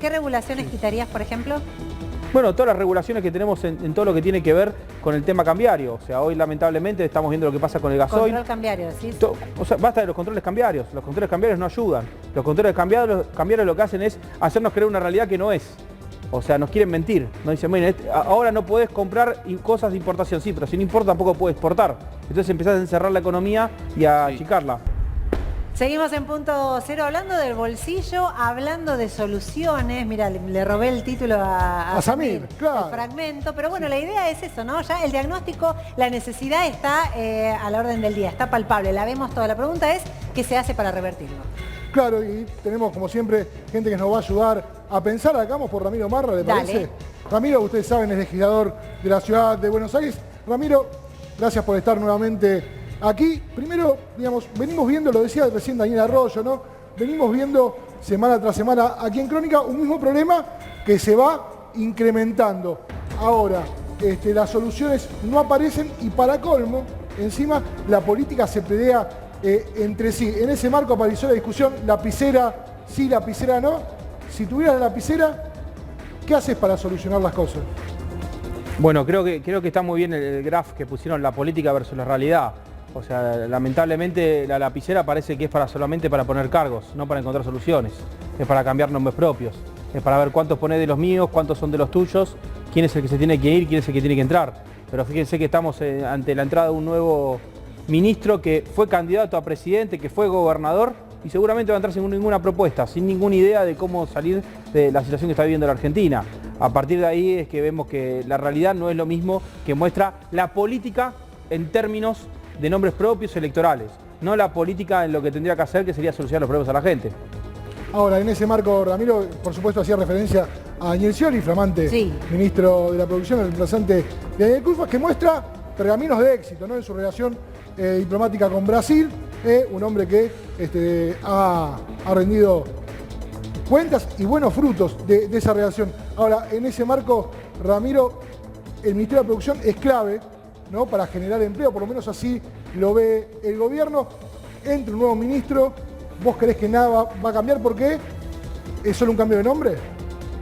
¿Qué regulaciones quitarías, por ejemplo? Bueno, todas las regulaciones que tenemos en todo lo que tiene que ver con el tema cambiario. O sea, hoy lamentablemente estamos viendo lo que pasa con el gasoil. Control cambiario, ¿sí? O sea, basta de los controles cambiarios. Los controles cambiarios no ayudan. Los controles cambiarios lo que hacen es hacernos creer una realidad que no es. O sea, nos quieren mentir. Nos dicen, bueno, ahora no podés comprar cosas de importación. Sí, pero si no importa tampoco podés exportar. Entonces empezás a encerrar la economía y a achicarla. Seguimos en Punto Cero hablando del bolsillo, hablando de soluciones. Mira, le robé el título a Samir, claro. El fragmento, pero bueno, la idea es eso, ¿no? Ya el diagnóstico, la necesidad está a la orden del día, está palpable, la vemos toda. La pregunta es, ¿qué se hace para revertirlo? Claro, y tenemos como siempre gente que nos va a ayudar a pensar. Acá vamos por Ramiro Marra, ¿le parece? Dale. Ramiro, ustedes saben, es legislador de la ciudad de Buenos Aires. Ramiro, gracias por estar nuevamente aquí. Primero, digamos, venimos viendo, lo decía recién Daniel Arroyo, ¿no? Venimos viendo semana tras semana aquí en Crónica un mismo problema que se va incrementando. Ahora, las soluciones no aparecen y para colmo, encima la política se pelea entre sí. En ese marco apareció la discusión, lapicera sí, lapicera no. Si tuvieras la lapicera, ¿qué haces para solucionar las cosas? Bueno, creo que está muy bien el graph que pusieron, la política versus la realidad. O sea, lamentablemente la lapicera parece que es solamente para poner cargos, no para encontrar soluciones. Es para cambiar nombres propios. Es para ver cuántos ponés de los míos, cuántos son de los tuyos, quién es el que se tiene que ir, quién es el que tiene que entrar. Pero fíjense que estamos ante la entrada de un nuevo ministro que fue candidato a presidente, que fue gobernador y seguramente va a entrar sin ninguna propuesta, sin ninguna idea de cómo salir de la situación que está viviendo la Argentina. A partir de ahí es que vemos que la realidad no es lo mismo que muestra la política en términos de nombres propios electorales, no la política en lo que tendría que hacer, que sería solucionar los problemas a la gente. Ahora, en ese marco, Ramiro, por supuesto, hacía referencia a Daniel Scioli, flamante ministro de la Producción, el reemplazante de Daniel Culfas, que muestra pergaminos de éxito, ¿no?, en su relación diplomática con Brasil, un hombre que ha rendido cuentas y buenos frutos de esa relación. Ahora, en ese marco, Ramiro, el Ministerio de la Producción es clave, ¿no?, para generar empleo, por lo menos así lo ve el gobierno. Entra un nuevo ministro, ¿vos creés que nada va a cambiar? ¿Por qué? ¿Es solo un cambio de nombre?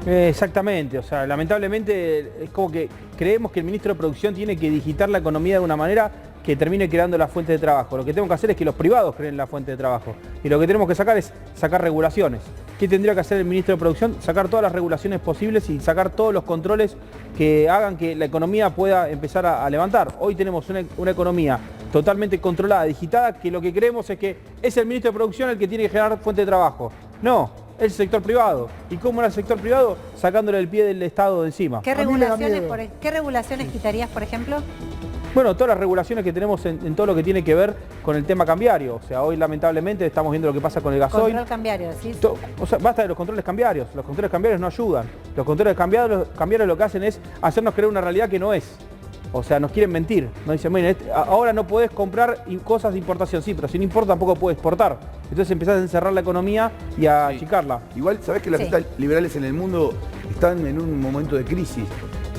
Exactamente, o sea, lamentablemente es como que creemos que el ministro de Producción tiene que digitar la economía de una manera que termine creando la fuente de trabajo. Lo que tenemos que hacer es que los privados creen la fuente de trabajo. Y lo que tenemos que sacar es sacar regulaciones. ¿Qué tendría que hacer el ministro de Producción? Sacar todas las regulaciones posibles y sacar todos los controles que hagan que la economía pueda empezar a levantar. Hoy tenemos una economía totalmente controlada, digitada, que lo que creemos es que es el ministro de Producción el que tiene que generar fuente de trabajo. No, es el sector privado. ¿Y cómo era el sector privado? Sacándole el pie del Estado de encima. ¿Qué regulaciones quitarías, por ejemplo? Bueno, todas las regulaciones que tenemos en todo lo que tiene que ver con el tema cambiario. O sea, hoy lamentablemente estamos viendo lo que pasa con el gasoil. Control cambiario, ¿sí? O sea, basta de los controles cambiarios. Los controles cambiarios no ayudan. Los controles cambiarios lo que hacen es hacernos creer una realidad que no es. O sea, nos quieren mentir. Nos dicen, bueno, ahora no podés comprar cosas de importación. Sí, pero si no importa tampoco podés exportar. Entonces empezás a encerrar la economía y a achicarla. Igual, ¿sabés que las listas liberales en el mundo están en un momento de crisis?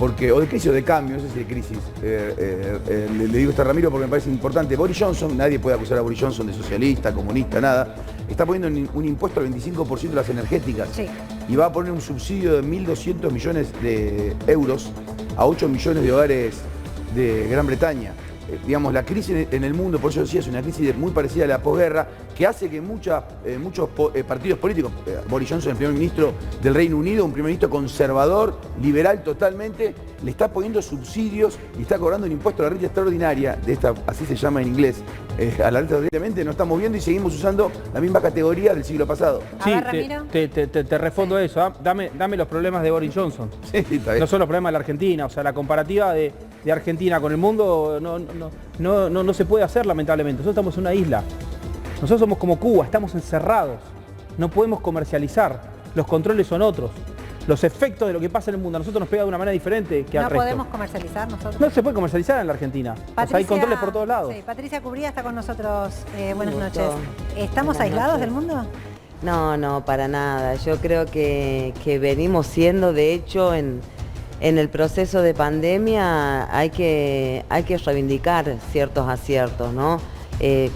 O de crisis o de cambio, no sé si de crisis. Le digo esto a Ramiro porque me parece importante. Boris Johnson, nadie puede acusar a Boris Johnson de socialista, comunista, nada. Está poniendo un impuesto al 25% de las energéticas. Sí. Y va a poner un subsidio de 1.200 millones de euros a 8 millones de hogares de Gran Bretaña. Digamos, la crisis en el mundo, por eso decía, es una crisis muy parecida a la posguerra, que hace que muchos partidos políticos, Boris Johnson, el primer ministro del Reino Unido, un primer ministro conservador, liberal totalmente, le está poniendo subsidios y está cobrando un impuesto a la renta extraordinaria, así se llama en inglés, a la renta extraordinaria, nos estamos viendo y seguimos usando la misma categoría del siglo pasado. Sí, te respondo eso, ¿eh? Dame los problemas de Boris Johnson. Sí, está bien. No son los problemas de la Argentina, o sea, la comparativa de Argentina con el mundo no se puede hacer, lamentablemente. Nosotros estamos en una isla. Nosotros somos como Cuba, estamos encerrados. No podemos comercializar. Los controles son otros. Los efectos de lo que pasa en el mundo a nosotros nos pega de una manera diferente que al resto. ¿No podemos comercializar nosotros? No se puede comercializar en la Argentina. Patricia, o sea, hay controles por todos lados. Sí, Patricia Cubría está con nosotros. Buenas noches. ¿Estamos aislados del mundo? No, para nada. Yo creo que venimos siendo, de hecho, en el proceso de pandemia hay que reivindicar ciertos aciertos, ¿no?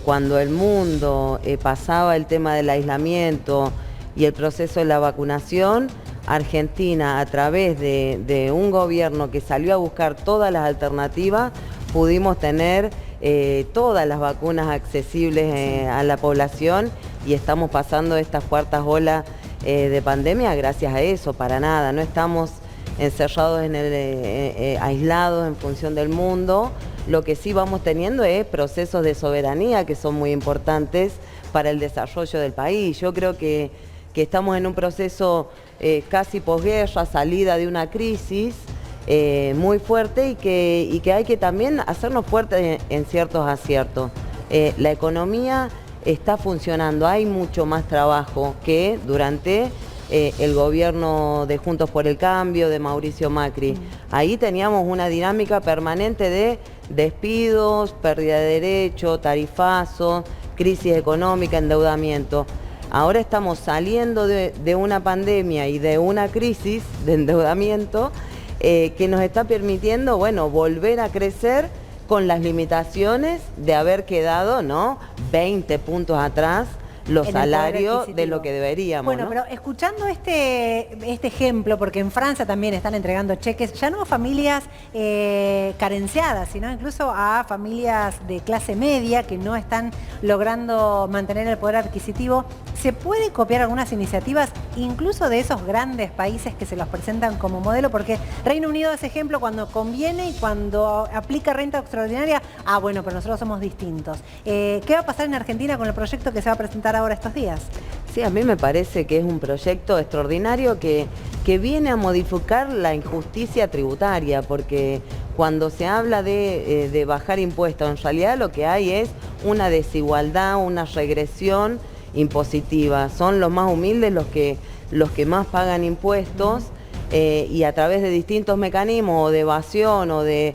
Cuando el mundo pasaba el tema del aislamiento y el proceso de la vacunación, Argentina, a través de un gobierno que salió a buscar todas las alternativas, pudimos tener todas las vacunas accesibles a la población y estamos pasando estas cuartas olas de pandemia gracias a eso, para nada. No estamos encerrados aislados en función del mundo. Lo que sí vamos teniendo es procesos de soberanía que son muy importantes para el desarrollo del país. Yo creo que estamos en un proceso casi posguerra, salida de una crisis muy fuerte y que hay que también hacernos fuertes en ciertos aciertos. La economía está funcionando, hay mucho más trabajo que durante el gobierno de Juntos por el Cambio, de Mauricio Macri. Ahí teníamos una dinámica permanente de despidos, pérdida de derechos, tarifazos, crisis económica, endeudamiento. Ahora estamos saliendo de una pandemia y de una crisis de endeudamiento que nos está permitiendo, bueno, volver a crecer con las limitaciones de haber quedado, ¿no?, 20 puntos atrás los salarios de lo que deberíamos. Bueno, ¿no? pero escuchando este ejemplo, porque en Francia también están entregando cheques, ya no a familias carenciadas, sino incluso a familias de clase media que no están logrando mantener el poder adquisitivo. ¿Se puede copiar algunas iniciativas, incluso de esos grandes países que se los presentan como modelo? Porque Reino Unido es ejemplo cuando conviene y cuando aplica renta extraordinaria. Ah, bueno, pero nosotros somos distintos. ¿Qué va a pasar en Argentina con el proyecto que se va a presentar ahora estos días? Sí, a mí me parece que es un proyecto extraordinario que viene a modificar la injusticia tributaria, porque cuando se habla de bajar impuestos, en realidad lo que hay es una desigualdad, una regresión impositiva. Son los más humildes los que más pagan impuestos y a través de distintos mecanismos o de evasión o de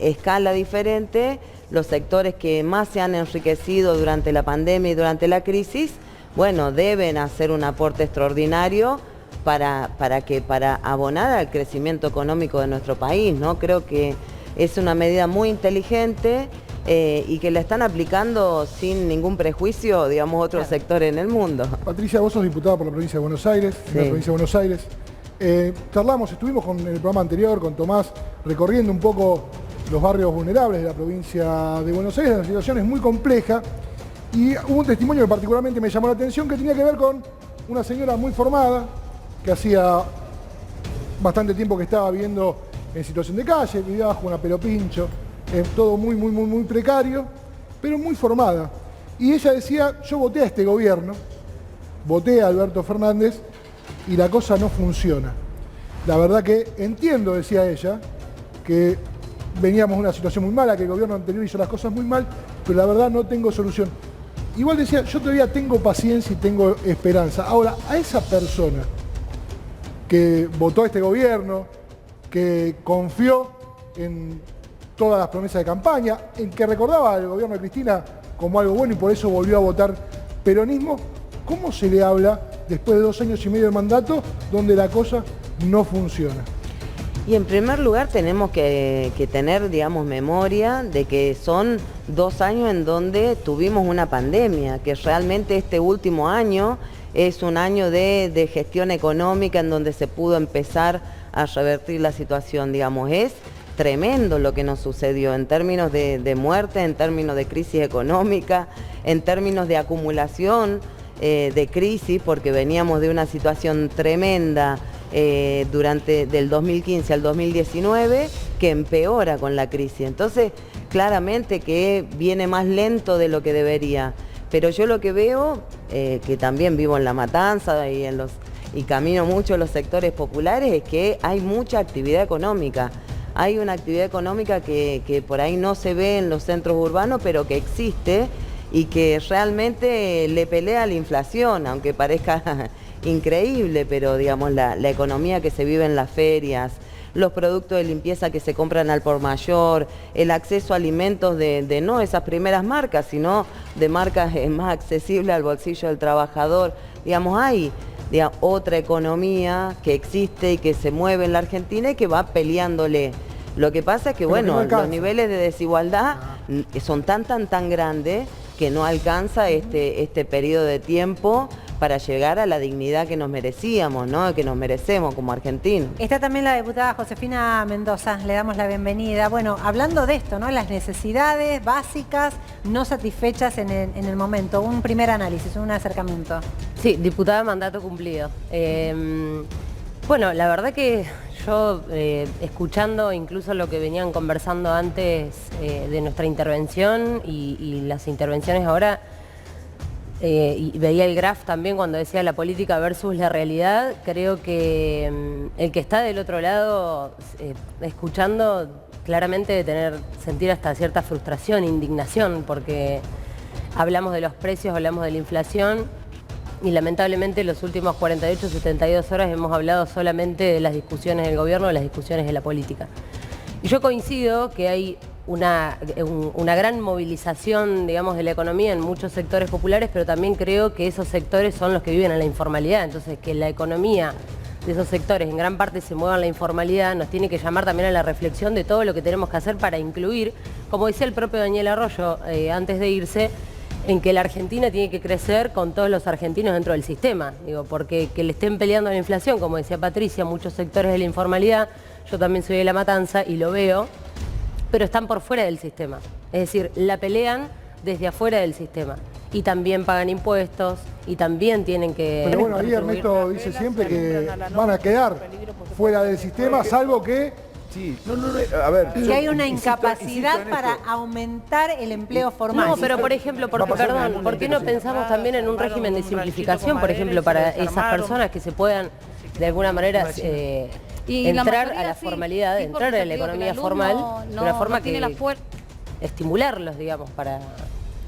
escala diferente, los sectores que más se han enriquecido durante la pandemia y durante la crisis, bueno, deben hacer un aporte extraordinario para abonar al crecimiento económico de nuestro país, ¿no? Creo que es una medida muy inteligente y que la están aplicando sin ningún prejuicio, digamos, otros sectores en el mundo. Patricia, vos sos diputada por la provincia de Buenos Aires, sí. En la provincia de Buenos Aires. Estuvimos con el programa anterior, con Tomás, recorriendo un poco los barrios vulnerables de la provincia de Buenos Aires. La situación es muy compleja y hubo un testimonio que particularmente me llamó la atención, que tenía que ver con una señora muy formada, que hacía bastante tiempo que estaba viviendo en situación de calle, vivía bajo una pelopincho, todo muy precario, pero muy formada. Y ella decía, yo voté a este gobierno, voté a Alberto Fernández y la cosa no funciona. La verdad que entiendo, decía ella, que veníamos de una situación muy mala, que el gobierno anterior hizo las cosas muy mal, pero la verdad no tengo solución. Igual decía, yo todavía tengo paciencia y tengo esperanza. Ahora, a esa persona que votó a este gobierno, que confió en todas las promesas de campaña, en que recordaba al gobierno de Cristina como algo bueno y por eso volvió a votar peronismo, ¿cómo se le habla después de 2 años y medio de mandato donde la cosa no funciona? Y en primer lugar tenemos que tener, digamos, memoria de que son 2 años en donde tuvimos una pandemia, que realmente este último año es un año de gestión económica en donde se pudo empezar a revertir la situación, digamos. Es tremendo lo que nos sucedió en términos de muerte, en términos de crisis económica, en términos de acumulación de crisis, porque veníamos de una situación tremenda del 2015 al 2019, que empeora con la crisis. Entonces, claramente que viene más lento de lo que debería. Pero yo lo que veo, que también vivo en La Matanza y camino mucho en los sectores populares, es que hay mucha actividad económica. Hay una actividad económica que por ahí no se ve en los centros urbanos, pero que existe y que realmente le pelea a la inflación, aunque parezca increíble, pero digamos la economía que se vive en las ferias, los productos de limpieza que se compran al por mayor, el acceso a alimentos de no esas primeras marcas, sino de marcas más accesibles al bolsillo del trabajador. Digamos, hay otra economía que existe y que se mueve en la Argentina y que va peleándole. Lo que pasa es que, bueno, los niveles de desigualdad son tan grandes que no alcanza este periodo de tiempo para llegar a la dignidad que nos merecíamos, ¿no? Que nos merecemos como argentinos. Está también la diputada Josefina Mendoza, le damos la bienvenida. Bueno, hablando de esto, ¿no? Las necesidades básicas no satisfechas en el momento. Un primer análisis, un acercamiento. Sí, diputada mandato cumplido. Bueno, la verdad que yo, escuchando incluso lo que venían conversando antes de nuestra intervención y las intervenciones ahora, y veía el graph también cuando decía la política versus la realidad, creo que el que está del otro lado escuchando claramente de sentir hasta cierta frustración, indignación, porque hablamos de los precios, hablamos de la inflación y lamentablemente los últimos 48, 72 horas hemos hablado solamente de las discusiones del gobierno, de las discusiones de la política. Y yo coincido que hay una gran movilización, digamos, de la economía en muchos sectores populares, pero también creo que esos sectores son los que viven en la informalidad. Entonces, que la economía de esos sectores en gran parte se mueva en la informalidad nos tiene que llamar también a la reflexión de todo lo que tenemos que hacer para incluir, como decía el propio Daniel Arroyo antes de irse, en que la Argentina tiene que crecer con todos los argentinos dentro del sistema. Digo, porque que le estén peleando la inflación, como decía Patricia, muchos sectores de la informalidad, yo también soy de La Matanza y lo veo, pero están por fuera del sistema. Es decir, la pelean desde afuera del sistema. Y también pagan impuestos y también tienen que... Pero bueno, ahí Ernesto dice siempre que van a quedar fuera del sistema, salvo que... Sí, a ver... Y hay una incapacidad para aumentar el empleo formal. No, pero por ejemplo, perdón, ¿por qué no pensamos también en un régimen de simplificación, por ejemplo, para esas personas que se puedan, de alguna manera... entrar a la formalidad, entrar a la economía formal, de una forma que estimularlos, digamos, para...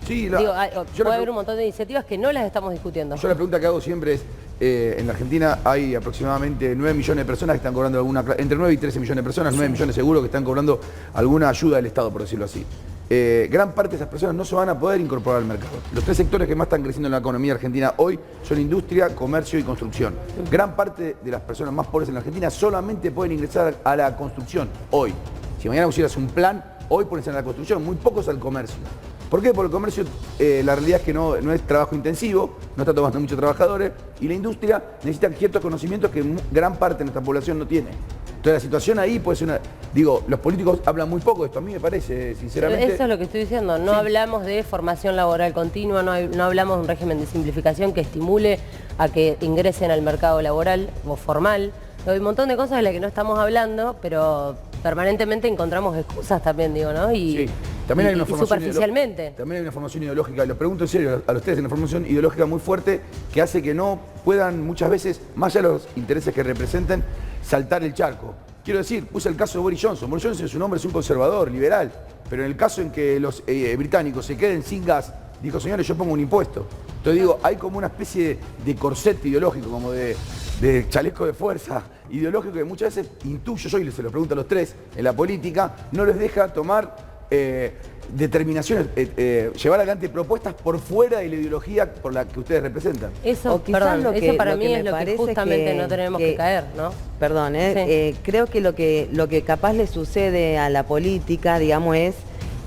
Sí, puede haber un montón de iniciativas que no las estamos discutiendo. Yo la pregunta que hago siempre es, en la Argentina hay aproximadamente 9 millones de personas que están cobrando entre 9 y 13 millones de personas, 9 millones seguro que están cobrando alguna ayuda del Estado, por decirlo así. Gran parte de esas personas no se van a poder incorporar al mercado. Los 3 sectores que más están creciendo en la economía argentina hoy son industria, comercio y construcción. Gran parte de las personas más pobres en la Argentina solamente pueden ingresar a la construcción hoy. Si mañana pusieras un plan, hoy pueden ser a la construcción, muy pocos al comercio. ¿Por qué? Porque el comercio, la realidad es que no es trabajo intensivo, no está tomando muchos trabajadores, y la industria necesita ciertos conocimientos que gran parte de nuestra población no tiene. Entonces la situación ahí puede ser una... Digo, los políticos hablan muy poco de esto, a mí me parece, sinceramente... Eso es lo que estoy diciendo, no hablamos de formación laboral continua, no hablamos de un régimen de simplificación que estimule a que ingresen al mercado laboral o formal. Hay un montón de cosas de las que no estamos hablando, pero permanentemente encontramos excusas también, digo, ¿no? Sí. También hay una formación superficialmente. También hay una formación ideológica, y lo pregunto en serio a ustedes, hay una formación ideológica muy fuerte que hace que no puedan muchas veces, más allá de los intereses que representen, saltar el charco. Quiero decir, puse el caso de Boris Johnson. Boris Johnson, su nombre es un conservador, liberal, pero en el caso en que los británicos se queden sin gas, dijo, señores, yo pongo un impuesto. Entonces digo, hay como una especie de corset ideológico, como de chaleco de fuerza ideológico que muchas veces intuyo yo, y se lo pregunto a los 3, en la política, no les deja tomar determinaciones, llevar adelante propuestas por fuera de la ideología por la que ustedes representan. Eso, perdón, eso para mí es lo que justamente no tenemos que caer, ¿no? Perdón, creo que lo que capaz le sucede a la política, digamos, es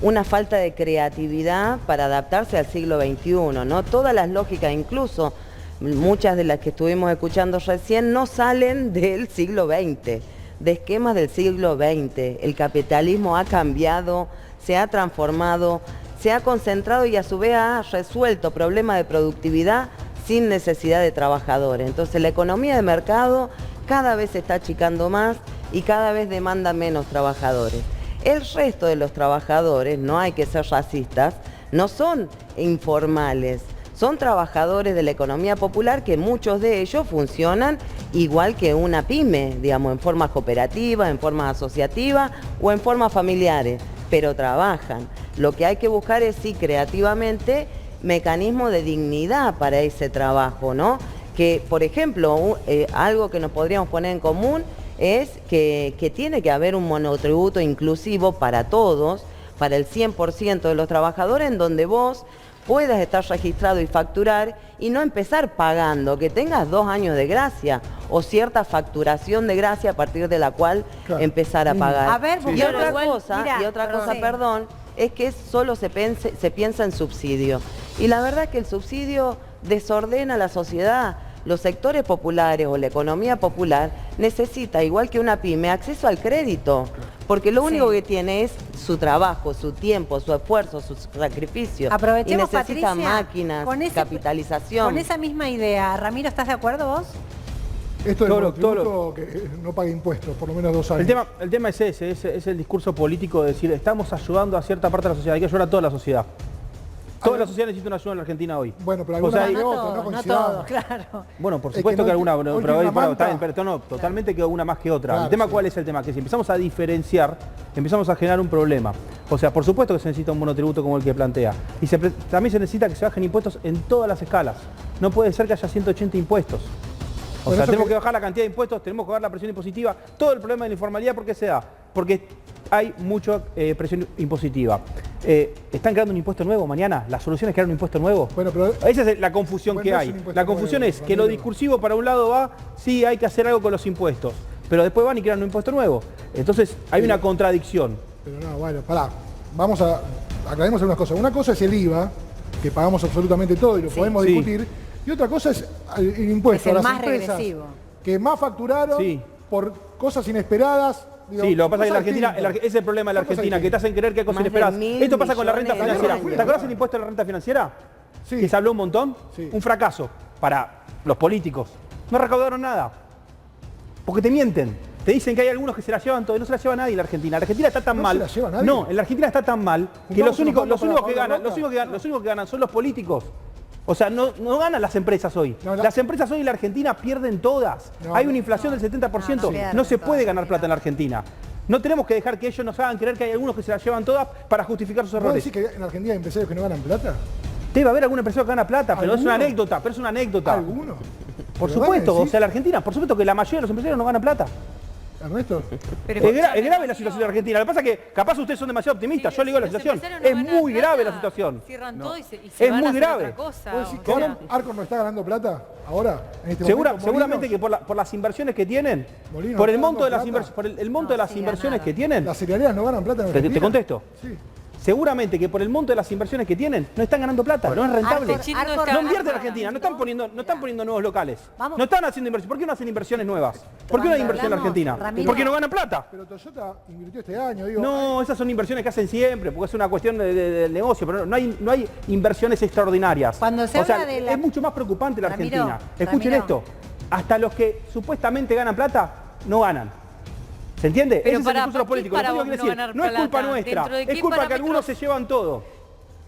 una falta de creatividad para adaptarse al siglo XXI, ¿no? Todas las lógicas, incluso muchas de las que estuvimos escuchando recién, no salen del siglo XX, de esquemas del siglo XX. El capitalismo ha cambiado, se ha transformado, se ha concentrado y a su vez ha resuelto problemas de productividad sin necesidad de trabajadores. Entonces la economía de mercado cada vez se está achicando más y cada vez demanda menos trabajadores. El resto de los trabajadores, no hay que ser racistas, no son informales, son trabajadores de la economía popular que muchos de ellos funcionan igual que una pyme, digamos, en forma cooperativa, en forma asociativa o en formas familiares, pero trabajan. Lo que hay que buscar es, sí, creativamente, mecanismos de dignidad para ese trabajo, ¿no? Que, por ejemplo, algo que nos podríamos poner en común es que tiene que haber un monotributo inclusivo para todos, para el 100% de los trabajadores, en donde vos puedas estar registrado y facturar y no empezar pagando, que tengas 2 años de gracia o cierta facturación de gracia a partir de la cual empezar a pagar. A ver, y otra cosa, perdón, es que solo se piensa en subsidio. Y la verdad es que el subsidio desordena la sociedad. Los sectores populares o la economía popular necesita, igual que una pyme, acceso al crédito, porque lo único que tiene es su trabajo, su tiempo, su esfuerzo, su sacrificio. Aprovechemos, y necesita Patricia, máquinas, capitalización. Con esa misma idea, Ramiro, ¿estás de acuerdo vos? Esto es tributo que no pague impuestos, por lo menos 2 años. El tema es ese, es el discurso político de decir, estamos ayudando a cierta parte de la sociedad, hay que ayudar a toda la sociedad. Toda la sociedad necesita una ayuda en la Argentina hoy. Bueno, pero alguna no otra, no todo, claro. Bueno, por supuesto que alguna, pero totalmente que una más que otra. Claro, el tema sí. ¿cuál es el tema? Que si empezamos a diferenciar, empezamos a generar un problema. O sea, por supuesto que se necesita un monotributo como el que plantea. Y también se necesita que se bajen impuestos en todas las escalas. No puede ser que haya 180 impuestos. O sea, tenemos que bajar la cantidad de impuestos, tenemos que bajar la presión impositiva. Todo el problema de la informalidad, ¿por qué se da? Porque hay mucha presión impositiva. ¿Están creando un impuesto nuevo mañana? ¿La solución es crear un impuesto nuevo? Bueno, pero esa es la confusión que hay. La confusión es que lo discursivo para un lado va, sí, hay que hacer algo con los impuestos, pero después van y crean un impuesto nuevo. Entonces hay una contradicción. Pero no, bueno, pará. Aclaremos algunas cosas. Una cosa es el IVA, que pagamos absolutamente todo y lo podemos discutir. Y otra cosa es el impuesto Es el a las más empresas regresivo. que más facturaron por cosas inesperadas. Digo, Sí, lo que pasa es que en la cosas Argentina, distintas. ese es el problema de la Son cosas Argentina, que te hacen creer que hay cosas Más de inesperadas. 1.000 Esto pasa con la renta millones de financiera. dólares. ¿Te acuerdas el impuesto de la renta financiera? Sí. Que se habló un montón. Sí. Un fracaso para los políticos. No recaudaron nada. Porque te mienten. Te dicen que hay algunos que se la llevan todo y no se la lleva nadie en la Argentina. La Argentina está tan ¿No mal. se la lleva nadie? No, en la Argentina está tan mal que Juntamos los únicos unos fondos que para ganan, pagar la los únicos que ganan son los políticos. O sea, no ganan las empresas hoy. No, Las empresas hoy en la Argentina pierden todas. Hay una inflación del 70%. No se puede ganar plata en la Argentina. No tenemos que dejar que ellos nos hagan creer que hay algunos que se la llevan todas para justificar sus ¿Vos errores. decís que en Argentina hay empresarios que no ganan plata? Debe haber alguna empresa que gana plata, pero es una ¿Alguno? anécdota, ¿Alguno? Por ¿Pero supuesto, vale, o sea, la Argentina, por supuesto que la mayoría de los empresarios no ganan plata. ¿Ernesto? Es grave la situación de Argentina. Lo que pasa es que capaz ustedes son demasiado optimistas. Yo le digo la situación. Es muy grave la situación. Cierran todo y se Es van a muy hacer grave. otra cosa. ¿Vos decís O que sea, Arcor no está ganando plata ahora? En este momento, Seguramente Molinos? que por las inversiones que tienen, Molinos por el está monto de dando las plata. por el monto de las inversiones que tienen, ¿Las cerealeras no ganan plata en te Argentina? contesto. Sí. Seguramente que por el monto de las inversiones que tienen, no están ganando plata, no es rentable. Arcor No invierte en Argentina, no están poniendo nuevos locales. Vamos. No están haciendo inversiones. ¿Por qué no hacen inversiones nuevas? ¿Por qué no hay inversión en la Argentina? Ramiro. Porque no ganan plata. Pero Toyota invirtió este año, digo. No, esas son inversiones que hacen siempre, porque es una cuestión del negocio, pero no hay inversiones extraordinarias. Cuando se habla de la- Es mucho más preocupante la Ramiro, Argentina. Escuchen Ramiro. esto, hasta los que supuestamente ganan plata, no ganan. ¿Se entiende? Pero Ese es el para- discurso de los ¿por qué políticos. para Lo vos que quiero no decir, ganar no es culpa plata? nuestra, ¿Dentro de es qué culpa que parámetros? algunos se llevan todo.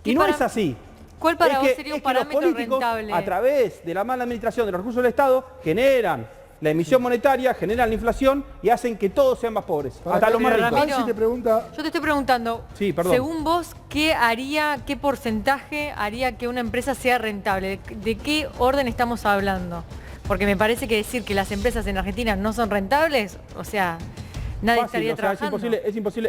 ¿Qué Y no para- es así. ¿Cuál para Es vos que- sería es un que los parámetro políticos, rentable? a través de la mala administración de los recursos del Estado, generan la emisión monetaria, generan la inflación y hacen que todos sean más pobres, Para hasta que- los más Pero ricos. Ramiro, Nancy te pregunta, Yo te estoy preguntando, Sí, perdón. según vos, qué porcentaje haría que una empresa sea rentable? ¿De qué orden estamos hablando? Porque me parece que decir que las empresas en Argentina no son rentables, o sea, nadie Fácil, estaría o sea, trabajando.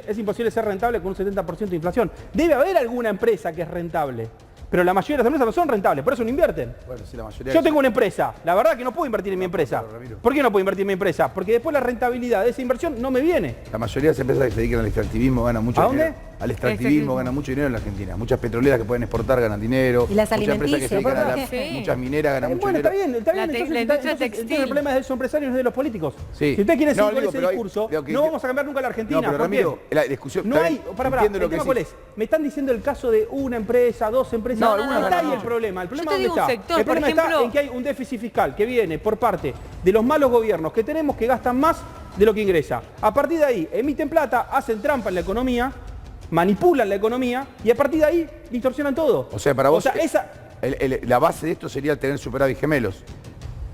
es imposible ser rentable con un 70% de inflación. Debe haber alguna empresa que es rentable, pero la mayoría de las empresas no son rentables, por eso no invierten. Bueno, sí, la mayoría. Yo tengo una empresa, la verdad que no puedo invertir en mi empresa. pero, Ramiro. ¿Por qué no puedo invertir en mi empresa? Porque después la rentabilidad de esa inversión no me viene. La mayoría de las empresas que se dedican al extractivismo ganan mucho ¿A dónde? dinero. Al Extractivismo. extractivismo ganan mucho dinero en la Argentina. Muchas petroleras que pueden exportar ganan dinero. Y las muchas empresas que se dedican a alimenticias. Sí. muchas mineras ganan mucho Bueno, dinero. está bien, La entonces, industria entonces textil. el problema es de los empresarios y no de los políticos. Sí. Si ustedes quieren No, seguir digo, con ese pero hay- discurso, digo que- no vamos a cambiar nunca la Argentina. No, pero ¿Por qué? Ramiro, la discusión. No está hay, bien, pará, entiendo el lo que tema cuál decís. es. Me están diciendo el caso de una empresa, dos empresas. No, No, algunas está ganan ahí el mucho. problema. El problema te ¿dónde digo un está? sector, El por problema está ejemplo- en que hay un déficit fiscal que viene por parte de los malos gobiernos que tenemos que gastan más de lo que ingresa. A partir de ahí, emiten plata, hacen trampa en la economía, manipulan la economía y a partir de ahí distorsionan todo. O sea, para vos, esa, la base de esto sería el tener superávit gemelos.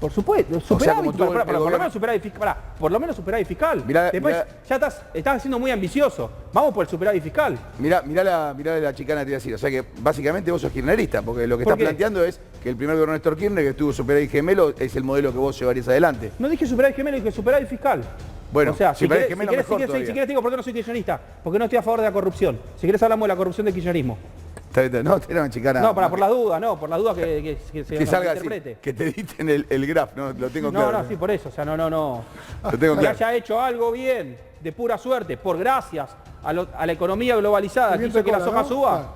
por supuesto, sea, superávit, como tuvo el por lo gobierno- menos superávit fiscal. Por lo menos superávit fiscal. Mirá, Después mirá. ya estás siendo muy ambicioso. Vamos por el superávit fiscal. Mirá la chicana que te iba a decir. O sea que básicamente vos sos kirchnerista, porque lo que ¿Por estás qué? planteando es que el primer gobernador Néstor Kirchner, que tuvo superávit gemelo, es el modelo que vos llevarías adelante. No dije superávit gemelo, dije superávit fiscal. Bueno, o sea, superávit si gemelo querés, mejor si todavía. querés te digo por qué no soy kirchnerista. Porque no estoy a favor de la corrupción. Si querés hablamos de la corrupción del kirchnerismo. No, era una chicana. No, por las dudas, por las dudas que se que salga así, interprete. que te editen el graph, no, lo tengo No, claro. no, sí, por eso. O sea, no. Lo tengo Que claro. haya hecho algo bien, de pura suerte, por gracias a la economía globalizada que Viento hizo que la cola, soja ¿no? suba.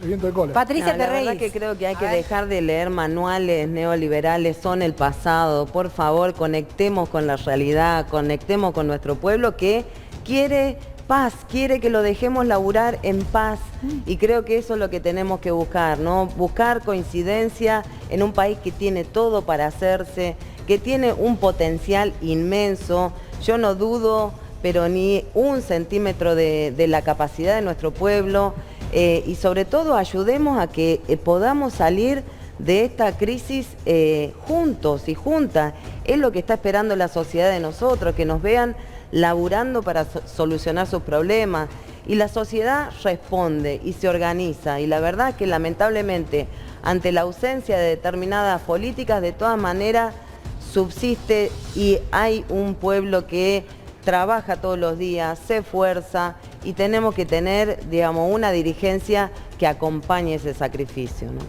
el viento de cola. Patricia, la verdad que creo que hay que dejar de leer manuales neoliberales, son el pasado. Por favor, conectemos con la realidad, conectemos con nuestro pueblo que quiere paz, quiere que lo dejemos laburar en paz. Y creo que eso es lo que tenemos que buscar, ¿no? Buscar coincidencia en un país que tiene todo para hacerse, que tiene un potencial inmenso. Yo no dudo, pero ni un centímetro de la capacidad de nuestro pueblo. Y sobre todo ayudemos a que podamos salir de esta crisis juntos y juntas. Es lo que está esperando la sociedad de nosotros, que nos vean laburando para solucionar sus problemas. Y la sociedad responde y se organiza. Y la verdad es que lamentablemente, ante la ausencia de determinadas políticas, de todas maneras subsiste y hay un pueblo que trabaja todos los días, se esfuerza y tenemos que tener, digamos, una dirigencia que acompañe ese sacrificio, ¿no?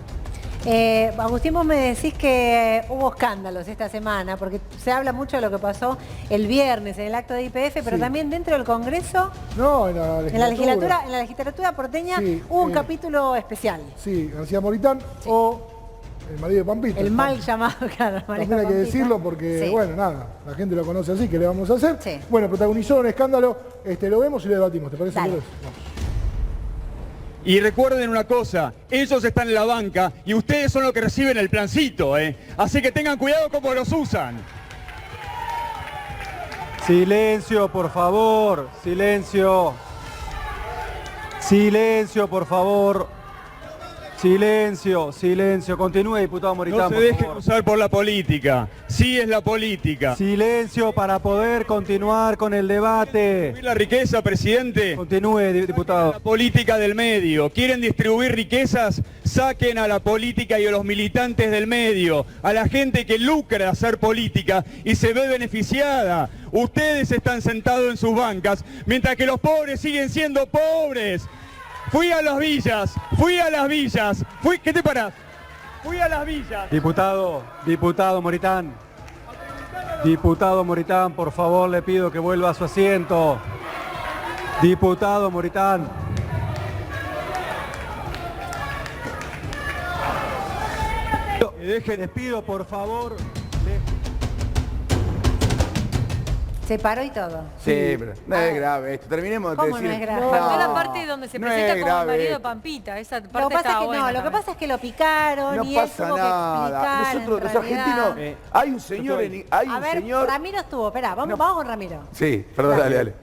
Agustín, vos me decís que hubo escándalos esta semana, porque se habla mucho de lo que pasó el viernes en el acto de YPF, pero también dentro del Congreso, en la legislatura porteña, hubo un capítulo especial. Sí, García Moritán o el marido de Pampita. El mal llamado, claro, también hay que decirlo porque, bueno, nada, la gente lo conoce así, ¿qué le vamos a hacer? Sí. Bueno, protagonizó un escándalo, lo vemos y lo debatimos, ¿te parece? Dale. Vamos. Y recuerden una cosa, ellos están en la banca y ustedes son los que reciben el plancito, ¿eh? Así que tengan cuidado cómo los usan. Silencio, por favor, silencio. Silencio, por favor. Silencio, silencio. Continúe, diputado Moritán, no se dejen usar por la política. Sí es la política. Silencio para poder continuar con el debate. ¿Distribuir la riqueza, presidente? Continúe, diputado. La política del medio. ¿Quieren distribuir riquezas? Saquen a la política y a los militantes del medio, a la gente que lucra de hacer política y se ve beneficiada. Ustedes están sentados en sus bancas, mientras que los pobres siguen siendo pobres. Fui a las villas, ¿qué te parás? Fui a las villas. Diputado Moritán. Diputado Moritán, por favor, le pido que vuelva a su asiento. Diputado Moritán. Les pido, por favor. Se paró y todo. Sí, pero no es grave esto. Terminemos de ¿Cómo decir. no es grave? Faltó la parte donde se presenta como el marido de Pampita. Esa parte Lo que pasa es que buena, lo que pasa es que lo picaron No y él pasa tuvo nada. que explicar. Nosotros, los argentinos, hay un señor A ver, Ramiro estuvo, esperá, vamos con Ramiro. Sí, perdón, dale.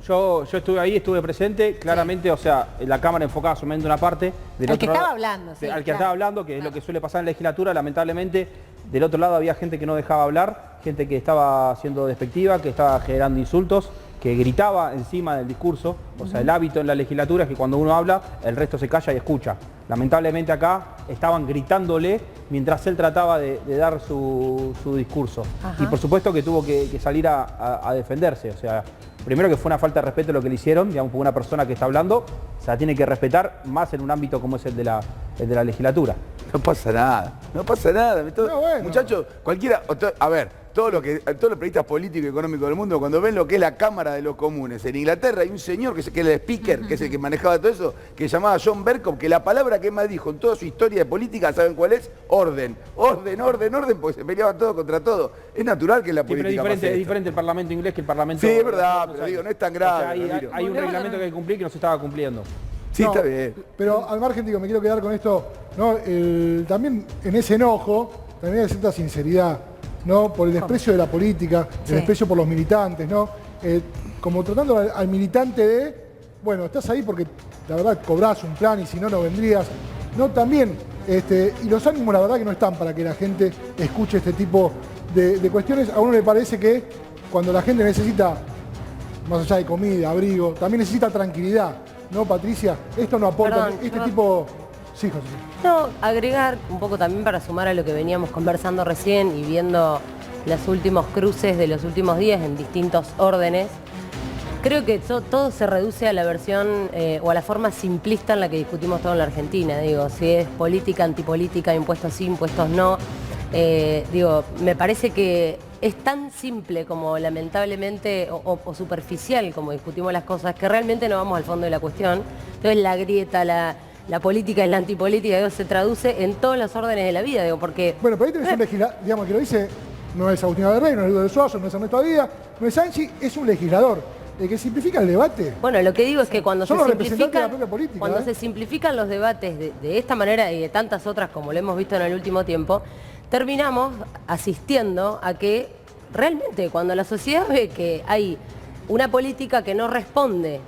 Yo estuve ahí, estuve presente, claramente, o sea, la cámara enfocaba solamente una parte. Al que estaba hablando, sí. Al que estaba hablando, que es lo que suele pasar en la legislatura, lamentablemente, del otro lado había gente que no dejaba hablar, gente que estaba siendo despectiva, que estaba generando insultos, que gritaba encima del discurso. O sea, el hábito en la legislatura es que cuando uno habla, el resto se calla y escucha. Lamentablemente acá estaban gritándole mientras él trataba de dar su discurso. Ajá. Y por supuesto que tuvo que salir a defenderse. O sea, primero que fue una falta de respeto lo que le hicieron, digamos, por una persona que está hablando, se la tiene que respetar más en un ámbito como es el de la legislatura. No pasa nada, no pasa nada. Bueno. Muchachos, cualquiera, a ver, todos los periodistas políticos y económicos del mundo, cuando ven lo que es la Cámara de los Comunes, en Inglaterra hay un señor que es el speaker, que es el que manejaba todo eso, que se llamaba John Bercow, que la palabra que más dijo en toda su historia de política, ¿saben cuál es? Orden. Orden, porque se peleaba todo contra todo. Es natural que la política pero es diferente el Parlamento inglés que el Parlamento... Sí, es verdad, pero digo, no es tan grave. O sea, hay un reglamento que hay que cumplir que no se estaba cumpliendo. Sí, está bien. Pero al margen, digo, me quiero quedar con esto, ¿no? También en ese enojo, también hay cierta sinceridad, ¿no? Por el desprecio de la política, el desprecio por los militantes, ¿no? Como tratando al militante de, bueno, estás ahí porque la verdad cobrás un plan y si no, no vendrías. No, también, y los ánimos la verdad que no están para que la gente escuche este tipo de cuestiones. A uno le parece que cuando la gente necesita, más allá de comida, abrigo, también necesita tranquilidad. ¿No, Patricia? Esto no aporta, tipo... Sí, José. No, agregar un poco también para sumar a lo que veníamos conversando recién y viendo los últimos cruces de los últimos días en distintos órdenes. Creo que todo se reduce a la versión o a la forma simplista en la que discutimos todo en la Argentina. Digo, si es política, antipolítica, impuestos sí, impuestos no. Digo, me parece que es tan simple como lamentablemente o superficial como discutimos las cosas que realmente no vamos al fondo de la cuestión. Entonces la grieta, la política y la antipolítica, digo, se traduce en todos los órdenes de la vida, digo, porque... Bueno, pero ahí tenés un legislador, digamos, que lo dice, no es Agustín Averrey, no es Ludo de Suazo, no es Ernesto Díaz, no es Sanchi, es un legislador. El que simplifica el debate. Bueno, lo que digo es que cuando se simplifican los debates de esta manera y de tantas otras como lo hemos visto en el último tiempo, terminamos asistiendo a que realmente cuando la sociedad ve que hay una política que no responde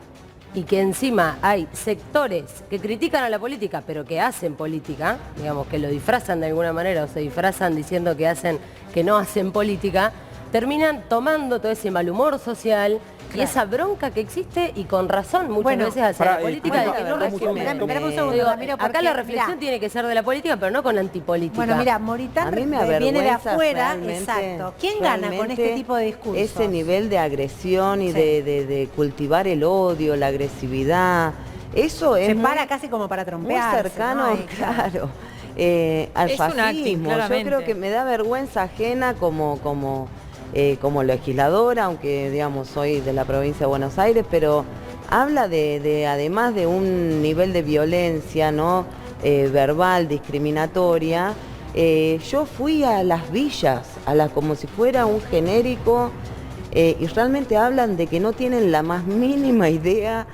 y que encima hay sectores que critican a la política pero que hacen política, digamos que lo disfrazan de alguna manera o se disfrazan diciendo que no hacen política, terminan tomando todo ese mal humor social y esa bronca que existe y con razón muchas veces hacia la política de que no responde. Acá la reflexión tiene que ser de la política, pero no con antipolítica. Bueno, mira, Moritán viene de afuera, exacto. ¿Quién gana con este tipo de discursos? Ese nivel de agresión y de cultivar el odio, la agresividad, eso es... Se para casi como para trompearse. Muy cercano, ¿no? Claro. Al fascismo. Yo creo que me da vergüenza ajena como legisladora, aunque digamos soy de la provincia de Buenos Aires, pero habla de además de un nivel de violencia, ¿no? Verbal, discriminatoria. Yo fui a las villas, como si fuera un genérico, y realmente hablan de que no tienen la más mínima idea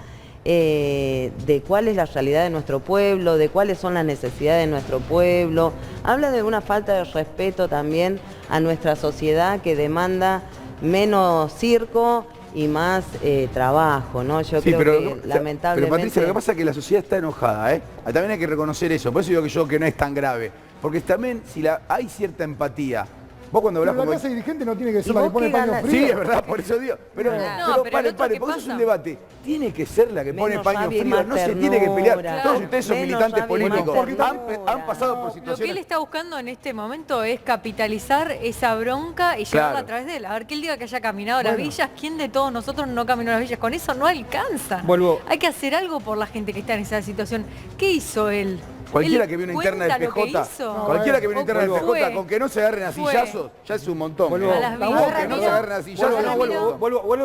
de cuál es la realidad de nuestro pueblo, de cuáles son las necesidades de nuestro pueblo. Habla de una falta de respeto también a nuestra sociedad que demanda menos circo y más trabajo, ¿no? Yo creo que lamentablemente... Pero Patricia, lo que pasa es que la sociedad está enojada, ¿eh? También hay que reconocer eso, por eso digo que no es tan grave. Porque también hay cierta empatía. Vos cuando hablas como... la clase dirigente no tiene que ser la que pone paño frío. Sí, es verdad, por eso digo. Pero pare, porque eso es un debate. Tiene que ser la que pone paño frío, no se tiene que pelear. Todos ustedes son militantes políticos, han pasado por situaciones... Lo que él está buscando en este momento es capitalizar esa bronca y llevarla a través de él. A ver, que él diga que haya caminado a las villas, ¿quién de todos nosotros no caminó a las villas? Con eso no alcanza. Hay que hacer algo por la gente que está en esa situación. ¿Qué hizo él? Cualquiera que vio una interna del PJ, cualquiera que vio una interna del PJ, con que no se agarren a sillazos, ya es un montón. Vuelvo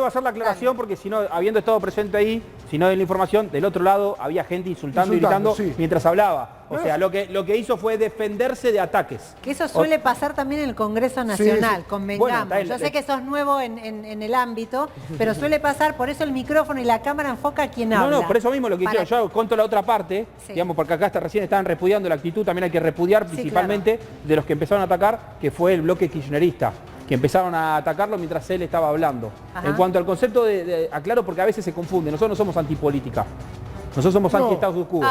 a hacer la aclaración porque si no, habiendo estado presente ahí, si no de la información, del otro lado había gente insultando y gritando mientras hablaba. O sea, lo que hizo fue defenderse de ataques. Que eso suele pasar también en el Congreso Nacional, convengamos. Bueno, yo sé que sos nuevo en el ámbito, pero suele pasar, por eso el micrófono y la cámara enfoca a quien habla. No, por eso mismo lo que quiero, yo conto la otra parte, digamos, porque acá recién estaban repudiando la actitud, también hay que repudiar principalmente de los que empezaron a atacar, que fue el bloque kirchnerista, que empezaron a atacarlo mientras él estaba hablando. En cuanto al concepto aclaro porque a veces se confunde, nosotros no somos antipolítica. Nosotros somos anti-Estados Unidos.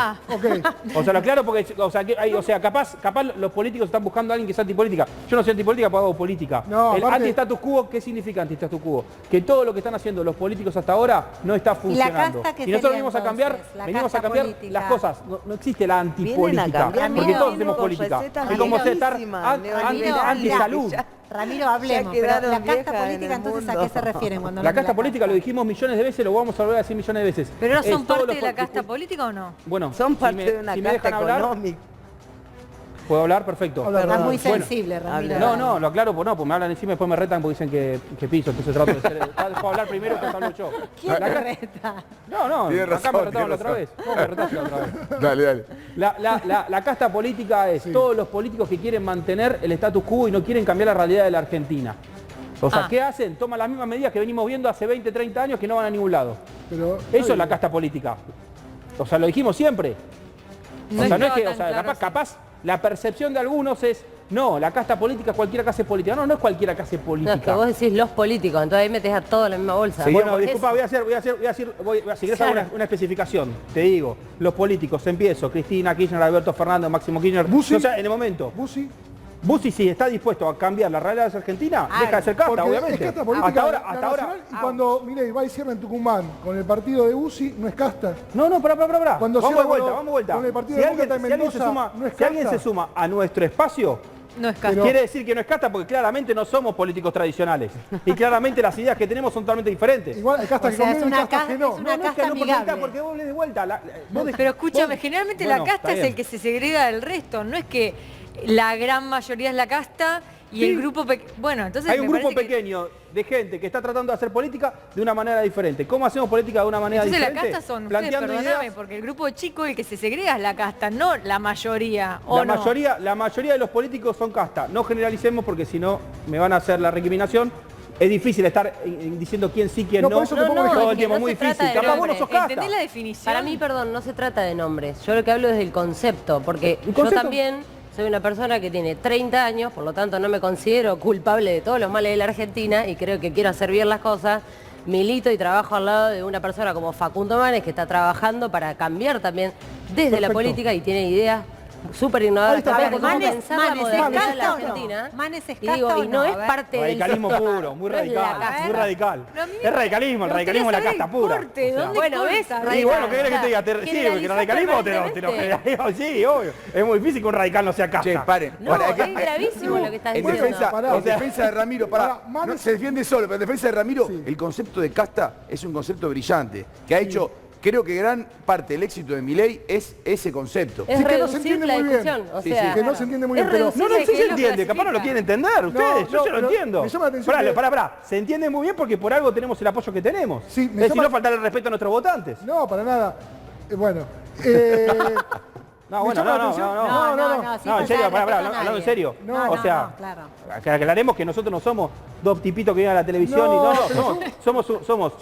O sea, lo aclaro porque, capaz los políticos están buscando a alguien que sea antipolítica. Yo no soy antipolítica, porque hago política. El anti-status quo, ¿qué significa anti-status quo? Que todo lo que están haciendo los políticos hasta ahora no está funcionando. Y nosotros venimos a cambiar las cosas. No existe la antipolítica, porque todos hacemos política. Es como estar anti-salud. Ramiro, hablemos, pero la casta política entonces ¿a qué se refieren? Cuando la casta política lo dijimos millones de veces, lo vamos a volver a decir millones de veces. ¿Pero no son parte de la casta política o no? Bueno, son parte de una casta económica. ¿Puedo hablar? Perfecto. Está muy sensible, Ramiro. No, lo aclaro, pues me hablan encima y después me retan porque dicen que piso, entonces trato de ser... Dejo hablar primero y después hablo yo. ¿Quién reta? No, acá me retaron la otra vez. Me retaste la otra vez. Dale. La casta política es todos los políticos que quieren mantener el status quo y no quieren cambiar la realidad de la Argentina. O sea, ¿qué hacen? Toman las mismas medidas que venimos viendo hace 20, 30 años que no van a ningún lado. Eso es la casta política. O sea, lo dijimos siempre. O sea, no es que, capaz la percepción de algunos es, no, la casta política es cualquiera que hace política. No es cualquiera que hace política. No, es que vos decís los políticos, entonces ahí metés a todo en la misma bolsa. Sí, bueno, disculpa, voy a seguir una especificación. Te digo, los políticos, empiezo, Cristina Kirchner, Alberto Fernández, Máximo Kirchner. O sea, en el momento. Bussi sí está dispuesto a cambiar la realidad de Argentina, deja de ser casta, obviamente. Es casta política hasta ahora. Y cuando Milei va y cierra en Tucumán con el partido de Bussi, no es casta. No, pará. Vamos de vuelta. Con el partido de Mendoza, no es casta. Si alguien se suma a nuestro espacio, no es casta. Quiere decir que no es casta porque claramente no somos políticos tradicionales. Y claramente las ideas que tenemos son totalmente diferentes. Igual hay casta que conviene, hay castas que no. Es una casta amigable. Porque vos le des vuelta. Pero escúchame, generalmente la casta es el que se segrega del resto. No es que la gran mayoría es la casta y el grupo pequeño. Bueno, entonces hay un grupo pequeño de gente que está tratando de hacer política de una manera diferente. ¿Cómo hacemos política de una manera Entonces diferente? la casta son ustedes, Planteando perdóname, ideas. porque el grupo chico, el que se segrega es la casta, no la mayoría. La mayoría de los políticos son casta. No generalicemos porque si no me van a hacer la recriminación. Es difícil estar diciendo quién sí, quién no. Por eso te pongo todo el que tiempo, no muy se trata difícil. de Capaz vos no nombre. sos casta. ¿Entendés la definición? Para mí, perdón, no se trata de nombres. Yo lo que hablo es del concepto, porque ¿El yo concepto? también soy una persona que tiene 30 años, por lo tanto no me considero culpable de todos los males de la Argentina y creo que quiero hacer bien las cosas. Milito y trabajo al lado de una persona como Facundo Manes, que está trabajando para cambiar también desde la política y tiene ideas súper innovadoras también de cómo pensar la modernidad de la Argentina. ¿Manes es Y digo, casta o y no no? es A ver. parte del Radicalismo sistema, puro, muy no es la radical, casta. muy radical. Pero a mí Es radicalismo, el me radicalismo es la gustaría casta saber el pura. corte, ¿dónde Bueno, corta? ¿ves? Y bueno, ¿qué querés que te diga? Sí, porque el Generalizar radicalismo te lo permanentemente. generaliza. Sí, obvio. Es muy difícil que un radical no sea casta. Che, paren. No, Pará, es gravísimo lo que estás En diciendo. defensa de Ramiro, no, se defiende solo, pero en defensa de Ramiro, el concepto de casta es un concepto brillante, que ha hecho, creo que gran parte del éxito de Milei es ese concepto. Es Sí, que no se reducir entiende la muy bien. discusión. O Sí, sea, Que no se entiende muy bien, es pero... reducir No, la sí que se lo entiende, capaz no lo clasifica. quieren entender ustedes, yo se lo pero entiendo. me llama la atención que- Pará, se entiende muy bien porque por algo tenemos el apoyo que tenemos. Sí, me Es si llama- no faltar el respeto a nuestros votantes. No, para nada. Bueno. No, me bueno, llama la no, atención- sí, No, en serio, faltar pará, respeto a hablando en nadie. serio. No, o sea, no, claro. que aclaremos que nosotros no somos dos tipitos que vienen a la televisión No, y pero somos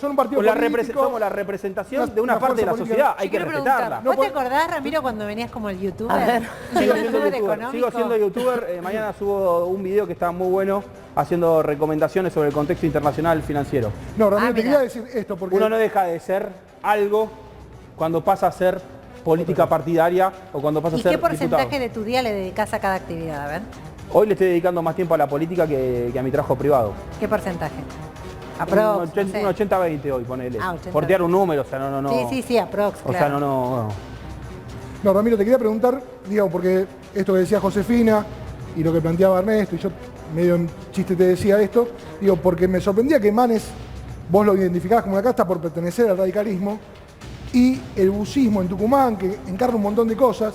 son un partido la político, somos la representación de una una parte de la fuerza sociedad, política. hay que Quiero respetarla. ¿Vos te acordás, Ramiro, cuando venías como el youtuber? A ver. Sigo siendo youtuber youtuber, económico. sigo siendo youtuber. Mañana subo un video que está muy bueno haciendo recomendaciones sobre el contexto internacional financiero. No, Ramiro, te mira. quería decir esto porque... Uno no deja de ser algo cuando pasa a ser política partidaria o cuando pasa a ¿Y ser qué porcentaje diputado. de tu día le dedicas a cada actividad? A ver, Hoy le estoy dedicando más tiempo a la política que a mi trabajo privado. ¿qué porcentaje? Un Aprox, no sé. 80-20 hoy, ponele. 80-20. Por tirar un número, o sea, no. Sí, aprox, O sea, claro. no. No, Ramiro, te quería preguntar, digamos, porque esto que decía Josefina y lo que planteaba Ernesto, y yo medio en chiste te decía esto, digo, porque me sorprendía que Manes, vos lo identificabas como una casta por pertenecer al radicalismo, y el bucismo en Tucumán, que encarna un montón de cosas,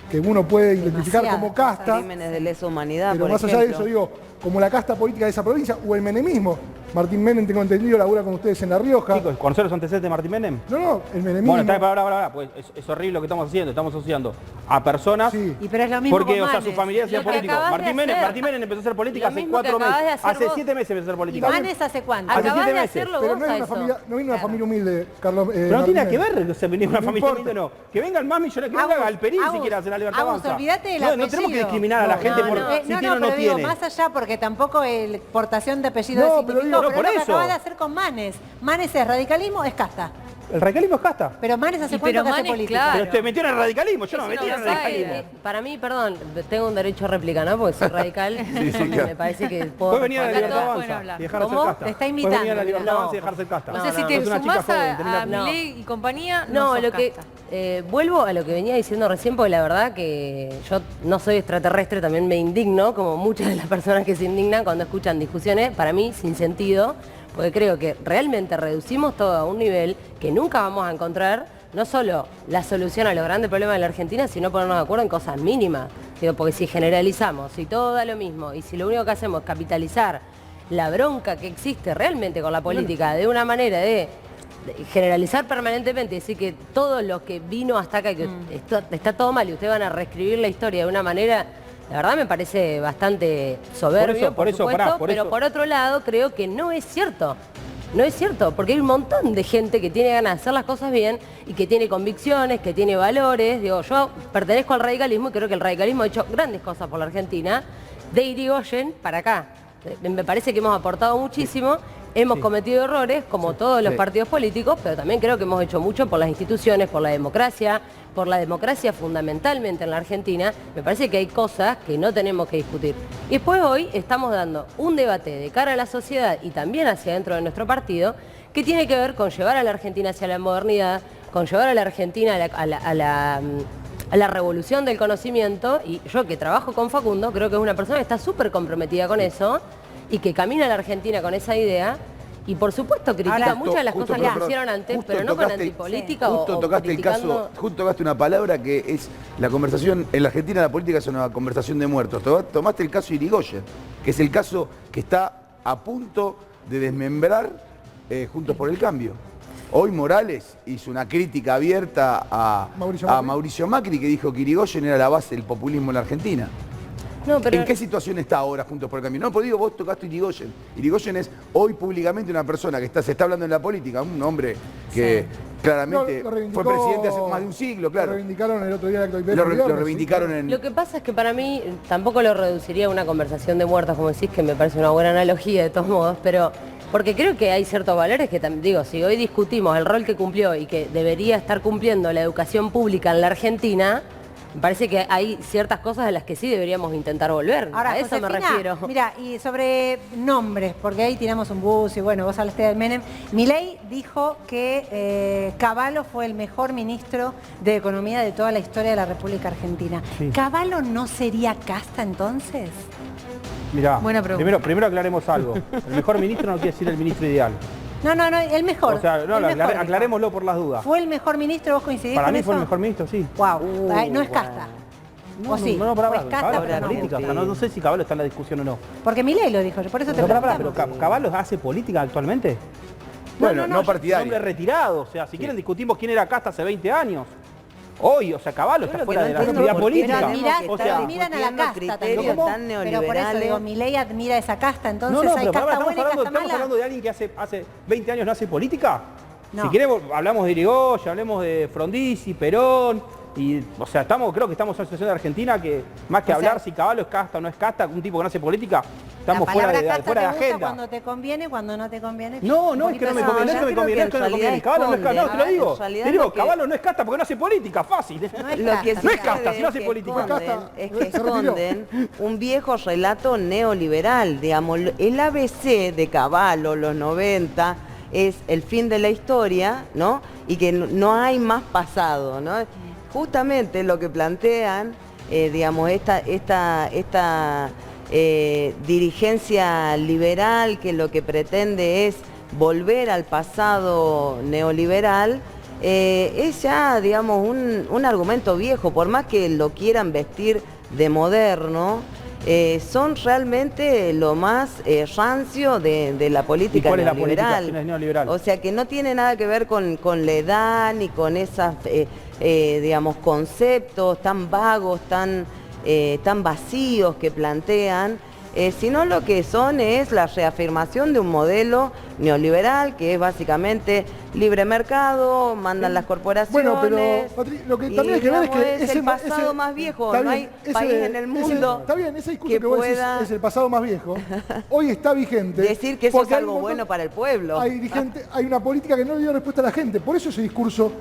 que uno puede identificar Demasiadas como casta, Crímenes de lesa humanidad, pero por más allá de ejemplo. eso, digo, como la casta política de esa provincia, o el menemismo. Martín Menem, tengo entendido, labura con ustedes en La Rioja. Chicos, ¿conocer los antecedentes de Martín Menem? No, el menemismo. Bueno, está pará, pues es horrible lo que estamos haciendo. Estamos asociando a personas Sí. Y pero es lo mismo porque, con o sea, sus Manes. familiares Lo sean que políticos. acabas de Martín Menem hacer. empezó a hacer política Lo hace mismo 4 que acabas meses. de hacer Hace vos. 7 meses empezó a hacer ¿Y política. Manes hace cuánto? Hace Acabás 7 de meses. hacerlo Pero vos no a viene eso. una familia, no viene una familia humilde, Carlos. Pero no Martín tiene nada que Menem. ver, o sea, venir una No familia importa. humilde no. Que venga el mami, que venga Agus, Galperín si Agus, quiere hacer la libertad Agus, avanza. olvídate del No tenemos que apellido. discriminar a la gente por si tiene o no pero digo, tiene. más allá, porque tampoco el portación de apellido No, es pero significó, digo- pero No, por es lo que eso. acabas de hacer con Manes. Manes es radicalismo, es casta. El radicalismo es casta. Pero Manes hace Y cuánto pero que hace Manes, política. claro. Pero te metió en el radicalismo, yo no me Eso metí en no el lo sabe. radicalismo. Para mí, perdón, tengo un derecho a réplica, ¿no? Porque soy radical. claro. Me parece que puedo Puedes venir a la responder libertad todos pueden avanza hablar. y dejar de ser ¿Cómo? casta. Te está Puedes venir a la imitando, libertad mira. avanza y dejar de ser casta. O sea, si te sos una chica sumás joven, a tenés la- Milei y compañía, No, no sos lo que casta. vuelvo a lo que venía diciendo recién, porque la verdad que yo no soy extraterrestre, también me indigno, como muchas de las personas que se indignan cuando escuchan discusiones, para mí sin sentido, porque creo que realmente reducimos todo a un nivel que nunca vamos a encontrar, no solo la solución a los grandes problemas de la Argentina, sino ponernos de acuerdo en cosas mínimas. Digo, porque si generalizamos, si todo da lo mismo, y si lo único que hacemos es capitalizar la bronca que existe realmente con la política de una manera de generalizar permanentemente, decir que todo lo que vino hasta acá, que está todo mal y ustedes van a reescribir la historia de una manera, la verdad me parece bastante soberbio, Por eso, supuesto, pará, por pero eso. por otro lado creo que no es cierto. No es cierto, porque hay un montón de gente que tiene ganas de hacer las cosas bien y que tiene convicciones, que tiene valores. Digo, yo pertenezco al radicalismo y creo que el radicalismo ha hecho grandes cosas por la Argentina, de Irigoyen para acá. Me parece que hemos aportado muchísimo, hemos cometido errores, como todos los partidos políticos, pero también creo que hemos hecho mucho por las instituciones, por la democracia fundamentalmente en la Argentina. Me parece que hay cosas que no tenemos que discutir. Y después hoy estamos dando un debate de cara a la sociedad y también hacia dentro de nuestro partido, que tiene que ver con llevar a la Argentina hacia la modernidad, con llevar a la Argentina a la revolución del conocimiento, y yo que trabajo con Facundo, creo que es una persona que está súper comprometida con eso y que camina a la Argentina con esa idea. Y por supuesto critica muchas de las cosas que se hicieron antes, justo pero no con tocaste- antipolítica Justo o tocaste el criticando. caso, justo tocaste una palabra que es la conversación, en la Argentina la política es una conversación de muertos. Tomaste el caso Irigoyen, que es el caso que está a punto de desmembrar Juntos por el Cambio. Hoy Morales hizo una crítica abierta a Mauricio Macri, que dijo que Irigoyen era la base del populismo en la Argentina. No, pero... ¿En qué situación está ahora Juntos por el Cambio? No, pues digo, vos tocaste Irigoyen. Irigoyen es hoy públicamente una persona que se está hablando en la política, un hombre que claramente fue presidente hace más de un siglo, claro. Lo reivindicaron el otro día en el acto de Lo reivindicaron en... Lo que pasa es que para mí tampoco lo reduciría a una conversación de muertos, como decís, que me parece una buena analogía de todos modos, pero... Porque creo que hay ciertos valores que, digo, si hoy discutimos el rol que cumplió y que debería estar cumpliendo la educación pública en la Argentina, me parece que hay ciertas cosas de las que sí deberíamos intentar volver. Ahora, a eso Josefina, me refiero. Mira, y sobre nombres, porque ahí tiramos un bus y bueno, vos hablaste de Menem. Milei dijo que Cavallo fue el mejor ministro de Economía de toda la historia de la República Argentina. Sí. ¿Cavallo no sería casta entonces? Mirá, primero aclaremos algo. El mejor ministro no quiere decir el ministro ideal. No, el mejor. O sea, no, aclarémoslo por las dudas. ¿Fue el mejor ministro? ¿Vos coincidís con eso? Para mí fue el mejor ministro, sí. Wow, no es casta. No, sí. No, es casta, pero política. O sea, no sé si Cavallo está en la discusión o no. Porque Milei lo dijo, por eso te preguntamos. Pero ¿Cavallo hace política actualmente? Bueno, no partidario. Es un hombre retirado, o sea, si quieren discutimos quién era casta hace 20 años. Hoy, o sea, Cavallo está fuera de la actividad política. O sea, admiran a la casta también. Pero por eso digo, Milei admira esa casta, entonces hay casta buena y casta mala. ¿Estamos hablando de alguien que hace 20 años no hace política? No. Si queremos, hablamos de Irigoyen, hablemos de Frondizi, Perón, y, o sea, creo que estamos en una situación de Argentina que, más que hablar si Cavallo es casta o no es casta, un tipo que no hace política, estamos fuera de la agenda. Cuando te conviene, cuando no te conviene. No, es que no me conviene, no es que me conviene, es que no me conviene. Cavallo no es casta, no, te lo digo. Te digo, Cavallo no es casta porque no hace política, fácil. No es casta, si no hace política. Es que esconden un viejo relato neoliberal, digamos, el ABC de Cavallo, los 90, es el fin de la historia, ¿no? Y que no hay más pasado, ¿no? Justamente lo que plantean, digamos, esta dirigencia liberal que lo que pretende es volver al pasado neoliberal, es ya, digamos, un argumento viejo, por más que lo quieran vestir de moderno, son realmente lo más rancio de la política neoliberal. ¿Y cuál es la política si no es neoliberal? O sea, que no tiene nada que ver con la edad ni con esas, digamos, conceptos tan vagos, tan vacíos que plantean, sino lo que son es la reafirmación de un modelo neoliberal que es básicamente libre mercado, mandan las corporaciones. Bueno, pero Patri, lo que también hay que ver es que es el pasado más viejo, no hay país en el mundo. Está bien, ese discurso que vos decís es el pasado más viejo. Hoy está vigente. Decir que eso es algo bueno para el pueblo. Hay una política que no le dio respuesta a la gente. Por eso ese discurso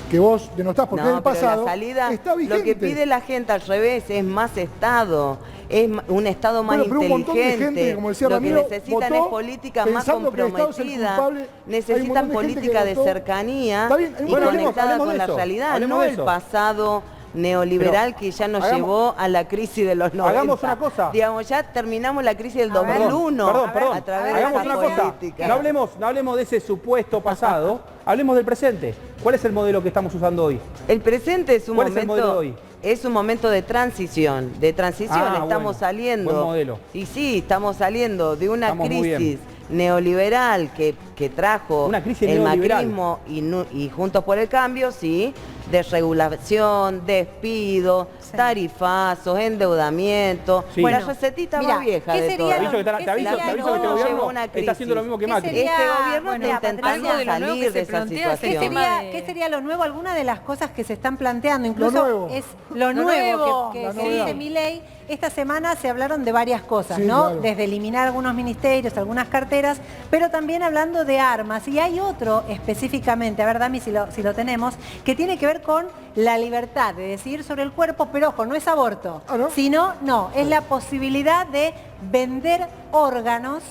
que vos denotás, porque el pasado la salida, está vigente. Lo que pide la gente al revés es más Estado, es un Estado más inteligente. Un montón de gente, como decía Ramiro, lo que necesitan es política más comprometida, necesitan política de cercanía y conectada con la realidad, no el pasado neoliberal que ya nos llevó a la crisis de los 90. Hagamos una cosa. Digamos, ya terminamos la crisis del 2001 perdón. a través Hagamos de una esa política. No hablemos de ese supuesto pasado, hablemos del presente. ¿Cuál es el modelo que estamos usando hoy? El presente es un ¿Cuál es el modelo de hoy? Es un momento de transición, estamos saliendo. Buen modelo. Y sí, estamos saliendo de una crisis neoliberal que trajo el macrismo y Juntos por el Cambio, sí, desregulación, despido, tarifazos, endeudamiento, la recetita más vieja de todo. Te aviso que este gobierno está haciendo lo mismo que Macri. Este gobierno está intentando salir de esa situación. ¿Qué sería lo nuevo? Algunas de las cosas que se están planteando, incluso es lo nuevo que dice Milei. Esta semana se hablaron de varias cosas, ¿no? Claro. Desde eliminar algunos ministerios, algunas carteras, pero también hablando de armas. Y hay otro específicamente, a ver, Dami, si lo tenemos, que tiene que ver con la libertad de decidir sobre el cuerpo, pero ojo, no es aborto, ¿no? Sino, es la posibilidad de vender órganos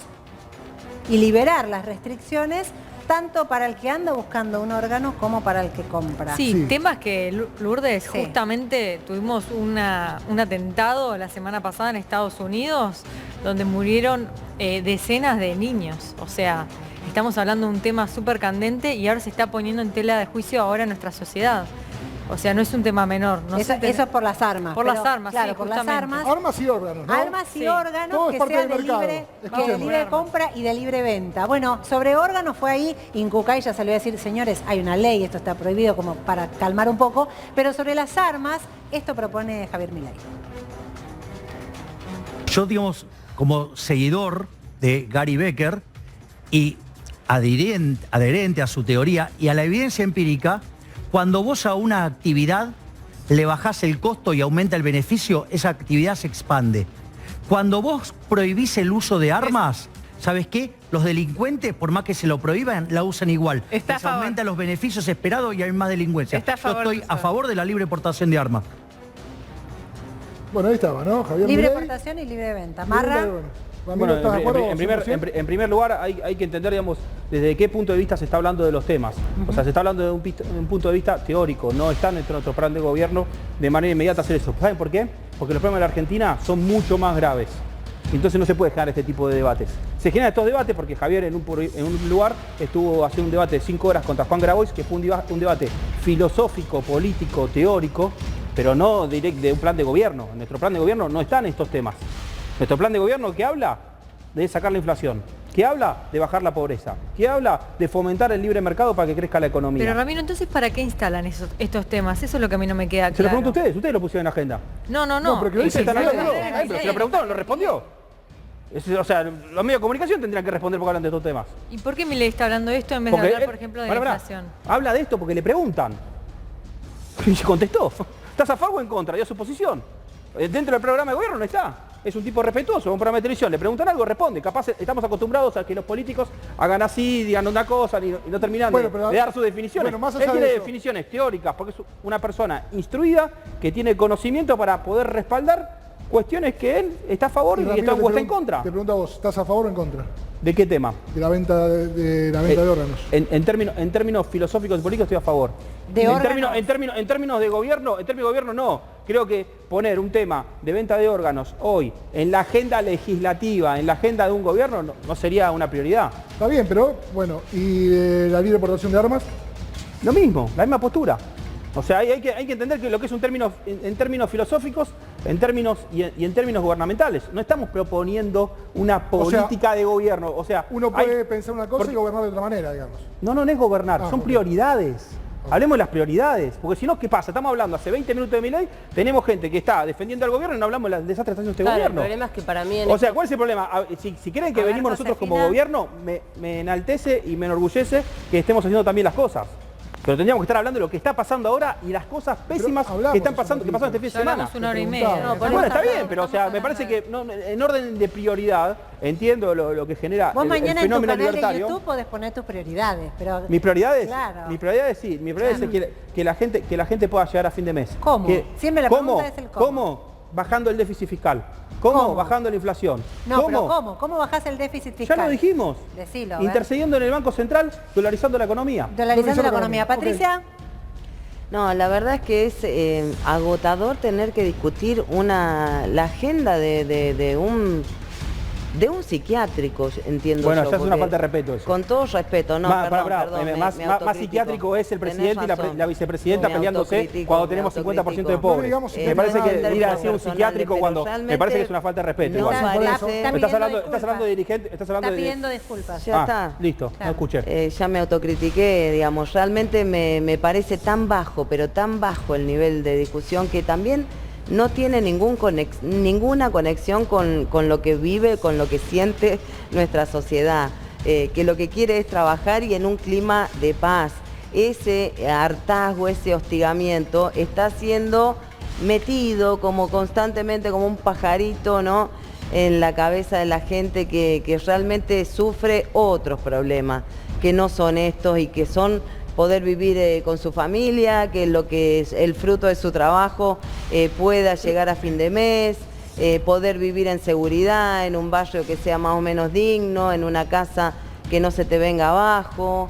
y liberar las restricciones tanto para el que anda buscando un órgano como para el que compra. Sí, temas que, Lourdes, justamente tuvimos un atentado la semana pasada en Estados Unidos donde murieron decenas de niños. O sea, estamos hablando de un tema súper candente y ahora se está poniendo en tela de juicio ahora en nuestra sociedad. O sea, no es un tema menor. No eso es por las armas. Por las armas, claro, sí, por las armas. Armas y órganos, ¿no? Armas y órganos Todo es que parte sea del mercado. de libre compra y de libre venta. Bueno, sobre órganos fue ahí, Incucay ya salió a decir, señores, hay una ley, esto está prohibido como para calmar un poco, pero sobre las armas, esto propone Javier Milei. Yo, digamos, como seguidor de Gary Becker y adherente a su teoría y a la evidencia empírica, cuando vos a una actividad le bajás el costo y aumenta el beneficio, esa actividad se expande. Cuando vos prohibís el uso de armas, ¿sabes qué? Los delincuentes, por más que se lo prohíban, la usan igual. Les aumenta los beneficios esperados y hay más delincuencia. Yo estoy a favor de la libre portación de armas. Bueno, ahí estaba, ¿no? Javier Libre Milei. portación y libre venta. Marra. Bueno, ¿estás de acuerdo? En primer lugar, hay que entender, digamos, desde qué punto de vista se está hablando de los temas. O sea, se está hablando de un punto de vista teórico, no está dentro de nuestro plan de gobierno de manera inmediata hacer eso. ¿Saben por qué? Porque los problemas de la Argentina son mucho más graves. Entonces no se puede generar este tipo de debates. Se generan estos debates porque Javier en un lugar estuvo haciendo un debate de 5 horas contra Juan Grabois, que fue un debate filosófico, político, teórico, pero no de un plan de gobierno. En nuestro plan de gobierno no están estos temas. Nuestro plan de gobierno que habla de sacar la inflación, que habla de bajar la pobreza, que habla de fomentar el libre mercado para que crezca la economía. Pero Ramiro, entonces, ¿para qué instalan estos temas? Eso es lo que a mí no me queda claro. Se lo pregunto a ustedes lo pusieron en la agenda. No. Pero que lo dice Se lo preguntaron, lo respondió. O sea, los medios de comunicación tendrían que responder porque hablan de estos temas. ¿Y por qué Milei está hablando de esto en vez de hablar, por ejemplo, de la inflación? Habla de esto porque le preguntan. Y se contestó. ¿Estás a favor o en contra? Dio su posición. Dentro del programa de gobierno no está. Es un tipo respetuoso, un programa de televisión. Le preguntan algo, responde. Capaz estamos acostumbrados a que los políticos hagan así, digan una cosa y no terminan de dar sus definiciones. Bueno, más él allá tiene de eso, definiciones teóricas porque es una persona instruida que tiene conocimiento para poder respaldar cuestiones que él está a favor y está en contra. Te pregunto a vos, ¿estás a favor o en contra? ¿De qué tema? De la venta de órganos. En términos filosóficos y políticos estoy a favor. En términos de gobierno, no. Creo que poner un tema de venta de órganos hoy en la agenda legislativa, en la agenda de un gobierno, no sería una prioridad. Está bien, pero bueno, ¿y la libre portación de armas? Lo mismo, la misma postura. O sea, hay que entender que lo que es un término en términos filosóficos, en términos gubernamentales. No estamos proponiendo una política de gobierno. O sea, uno puede pensar una cosa y gobernar de otra manera, digamos. No es gobernar, son prioridades. Hablemos de las prioridades, porque si no, ¿qué pasa? Estamos hablando hace 20 minutos de Milei, tenemos gente que está defendiendo al gobierno y no hablamos del desastre que está haciendo este gobierno. El problema es que para mí... O sea, ¿cuál es el problema? Si creen que venimos nosotros como gobierno, me enaltece y me enorgullece que estemos haciendo también las cosas. Pero tendríamos que estar hablando de lo que está pasando ahora y las cosas pésimas que están pasando, que pasaron este fin de semana. Una hora y media. Bueno, está bien, pero o sea, me parece que en orden de prioridad, entiendo lo que genera vos el mañana fenómeno en tu canal libertario. de YouTube podés poner tus prioridades. Pero... Mis prioridades, claro. mis prioridades sí, mis prioridades es que la gente pueda llegar a fin de mes. ¿Cómo? Siempre la pregunta es el cómo. ¿Cómo? Bajando el déficit fiscal. ¿Cómo? Bajando la inflación. No, ¿Cómo? pero ¿cómo? ¿Cómo bajás el déficit fiscal? Ya lo dijimos. Decilo, intercediendo en el Banco Central, dolarizando la economía. Dolarizando la economía. Patricia. No, la verdad es que es agotador tener que discutir la agenda de un psiquiátrico, entiendo yo. Bueno, ya es una falta de respeto eso. Con todo respeto, no, perdón, más psiquiátrico es el presidente y la vicepresidenta peleándose cuando tenemos 50% de pobres. Me parece que ir a decir un psiquiátrico cuando... Me parece que es una falta de respeto. No igual. estás hablando de dirigente... Está pidiendo disculpas. Ya está. Listo, no escuché. Ya me autocritiqué, digamos. Realmente me parece tan bajo, pero tan bajo el nivel de discusión que también... no tiene ninguna conexión con lo que vive, con lo que siente nuestra sociedad, que lo que quiere es trabajar y en un clima de paz. Ese hartazgo, ese hostigamiento está siendo metido como constantemente como un pajarito, ¿no?, en la cabeza de la gente que realmente sufre otros problemas, que no son estos y que son... poder vivir con su familia, que lo que es el fruto de su trabajo pueda llegar a fin de mes, poder vivir en seguridad, en un barrio que sea más o menos digno, en una casa que no se te venga abajo.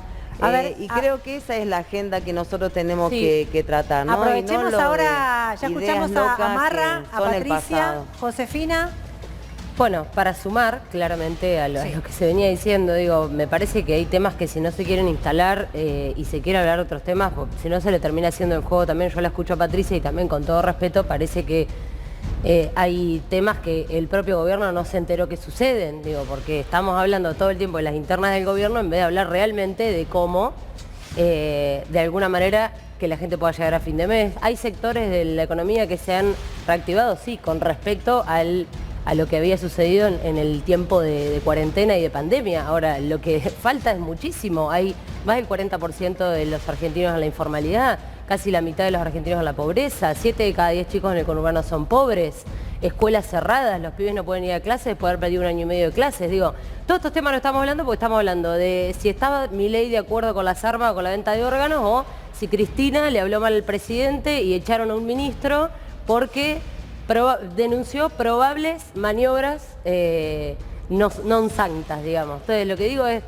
Y creo que esa es la agenda que nosotros tenemos que tratar, ¿no? Aprovechemos y no ahora, ya escuchamos a Marra, a Patricia, Josefina. Bueno, para sumar claramente a lo que se venía diciendo, digo, me parece que hay temas que si no se quieren instalar y se quiere hablar de otros temas, si no se le termina haciendo el juego también. Yo la escucho a Patricia y también con todo respeto parece que hay temas que el propio gobierno no se enteró que suceden, digo, porque estamos hablando todo el tiempo de las internas del gobierno en vez de hablar realmente de cómo, de alguna manera, que la gente pueda llegar a fin de mes. Hay sectores de la economía que se han reactivado, sí, con respecto a lo que había sucedido en el tiempo de cuarentena y de pandemia. Ahora, lo que falta es muchísimo. Hay más del 40% de los argentinos en la informalidad, casi la mitad de los argentinos en la pobreza, 7 de cada 10 chicos en el conurbano son pobres, escuelas cerradas, los pibes no pueden ir a clases después de haber perdido 1 año y medio de clases. Digo, todos estos temas no estamos hablando porque estamos hablando de si estaba Milei de acuerdo con las armas o con la venta de órganos, o si Cristina le habló mal al presidente y echaron a un ministro porque denunció probables maniobras non santas, digamos. Entonces lo que digo es,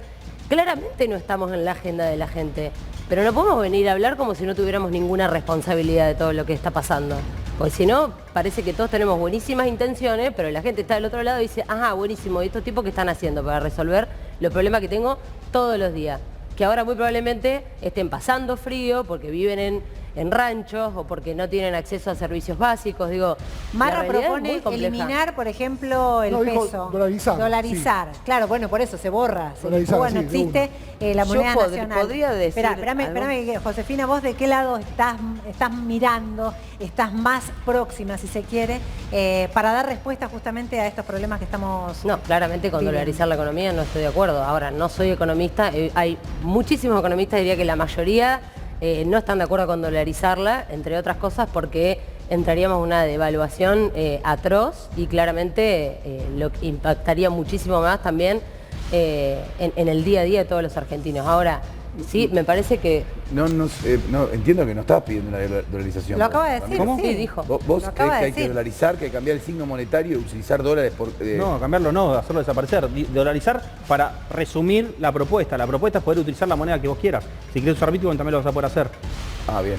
claramente no estamos en la agenda de la gente, pero no podemos venir a hablar como si no tuviéramos ninguna responsabilidad de todo lo que está pasando. Porque si no, parece que todos tenemos buenísimas intenciones, pero la gente está del otro lado y dice, ajá, buenísimo, ¿y estos tipos qué están haciendo para resolver los problemas que tengo todos los días? Que ahora muy probablemente estén pasando frío porque viven en ranchos o porque no tienen acceso a servicios básicos. Digo, Marra propone eliminar, por ejemplo, el peso. Dolarizar. Sí. Claro, bueno, por eso se borra. Bueno, existe la moneda nacional. Podría decir... Espérame, Josefina, vos de qué lado estás mirando, estás más próxima, si se quiere, para dar respuesta justamente a estos problemas que estamos... No, claramente con dolarizar la economía no estoy de acuerdo. Ahora, no soy economista, hay muchísimos economistas, diría que la mayoría... no están de acuerdo con dolarizarla, entre otras cosas porque entraríamos en una devaluación atroz y claramente lo que impactaría muchísimo más también en el día a día de todos los argentinos. Ahora, sí, me parece que... No, entiendo que no estás pidiendo una dolarización. Lo acaba de decir, ¿Cómo? Sí, dijo. ¿Vos crees que hay que dolarizar, que hay que cambiar el signo monetario y utilizar dólares por...? No, cambiarlo no, hacerlo desaparecer. Dolarizar para resumir la propuesta. La propuesta es poder utilizar la moneda que vos quieras. Si querés usar Bitcoin también lo vas a poder hacer. Ah, bien.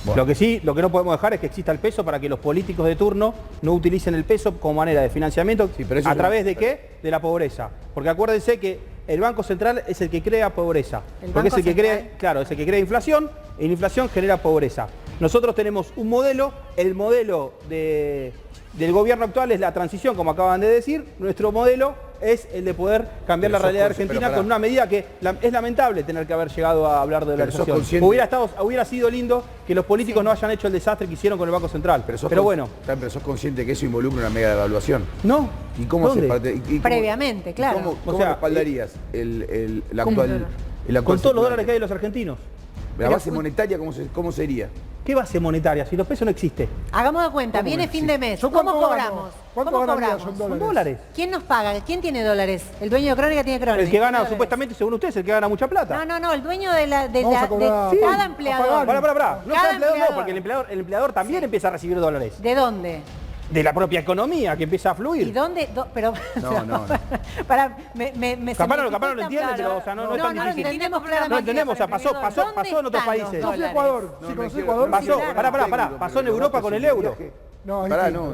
Bueno. Lo que no podemos dejar es que exista el peso para que los políticos de turno no utilicen el peso como manera de financiamiento. Sí, pero ¿a través de qué? De la pobreza. Porque acuérdense que el Banco Central es el que crea pobreza. Porque es el que crea, claro, es el que crea inflación, y la inflación genera pobreza. Nosotros tenemos un modelo, el modelo del gobierno actual es la transición, como acaban de decir. Nuestro modelo es el de poder cambiar la realidad argentina con una medida que es lamentable tener que haber llegado a hablar de dolarización. Hubiera sido lindo que los políticos no hayan hecho el desastre que hicieron con el Banco Central. Pero bueno. Pero sos consciente que eso involucra una mega devaluación. No. ¿Y cómo se parte? Previamente, claro. ¿Cómo respaldarías el actual? Con todos los dólares que hay de los argentinos. La base monetaria, ¿cómo sería? ¿Qué base monetaria? Si los pesos no existen. Hagamos de cuenta, viene fin de mes. ¿Cómo cobramos? ¿Cuánto ganarías en dólares? ¿Quién nos paga? ¿Quién tiene dólares? ¿El dueño de Crónica tiene Crónica? El que gana, supuestamente, según ustedes, el que gana mucha plata. No, el dueño de cada empleador. Pará. No cada empleador no, porque el empleador también empieza a recibir dólares. ¿De dónde? De la propia economía que empieza a fluir. ¿Y dónde? Pero no. Capaz no lo entienden, pero o sea, no es tan difícil. No entendemos, o sea, pasó en otros países. Yo fui a Ecuador. ¿Sí conocí Ecuador? Pasó en Europa con el euro.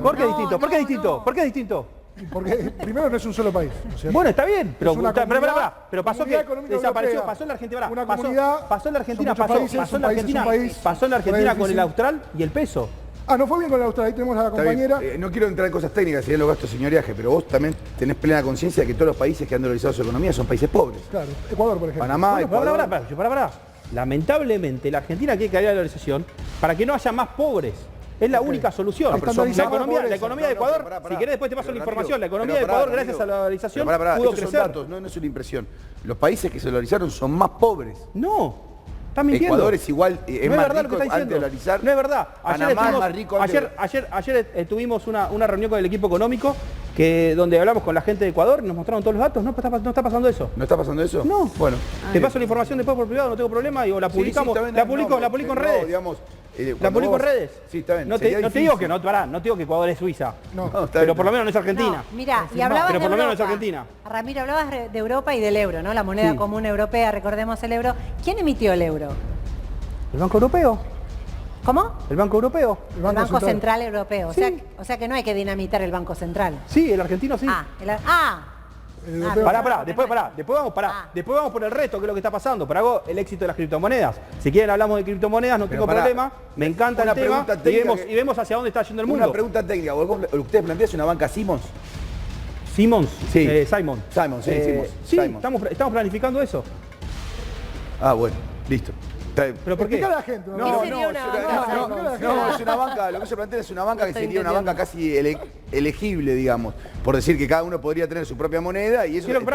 ¿Por qué es distinto? ¿Por qué es distinto? Porque primero no es un solo país. Bueno, está bien, pero pasó que desapareció, pasó en la Argentina, pasó en la Argentina con el austral y el peso. No fue bien con el austral, ahí tenemos a la compañera. No quiero entrar en cosas técnicas, serían los gastos de señoreaje, pero vos también tenés plena conciencia de que todos los países que han dolarizado su economía son países pobres. Claro, Ecuador, por ejemplo. Panamá, Ecuador. Pará. Lamentablemente, la Argentina quiere cambiar la dolarización para que no haya más pobres. Es la única solución. La economía de Ecuador, si querés después te paso la información, la economía de Ecuador gracias a la dolarización pudo crecer. Datos, no es una impresión. Los países que se dolarizaron son más pobres. No. ¿Estás mintiendo? Ecuador es igual, es no más es rico antes de dolarizar. No es verdad. Panamá es más rico antes ayer tuvimos una reunión con el equipo económico donde hablamos con la gente de Ecuador y nos mostraron todos los datos. No está pasando eso. ¿No está pasando eso? No. Bueno. Te paso la información después por privado, no tengo problema. La publicamos, la publico en redes. Digamos, ¿La publico en redes? Sí, está bien. No te digo que no te digo que Ecuador es Suiza. Pero por lo menos no es Argentina. Mirá, y hablabas pero por lo menos no es Argentina. Ramiro, hablabas de Europa y del euro, ¿no? La moneda común europea, recordemos el euro. ¿Quién emitió el euro? ¿El Banco Europeo? ¿Cómo? ¿El Banco Europeo? El Banco Central Europeo. Sí. O sea que no hay que dinamitar el Banco Central. Sí, el argentino sí. Pará, después vamos por el resto, que es lo que está pasando. Pero hago el éxito de las criptomonedas. Si quieren hablamos de criptomonedas, no tengo problema. Me encanta el tema y vemos hacia dónde está yendo el mundo. Una pregunta técnica. ¿Ustedes plantean una banca Simmons? ¿Simmons? Sí. Simon. Simmons. Sí, estamos planificando eso. Ah, bueno, listo. ¿Pero por qué? A la gente, No, es una banca, lo que se plantea es una banca que sería una banca casi elegible, digamos, por decir que cada uno podría tener su propia moneda y eso... ¿Qué es lo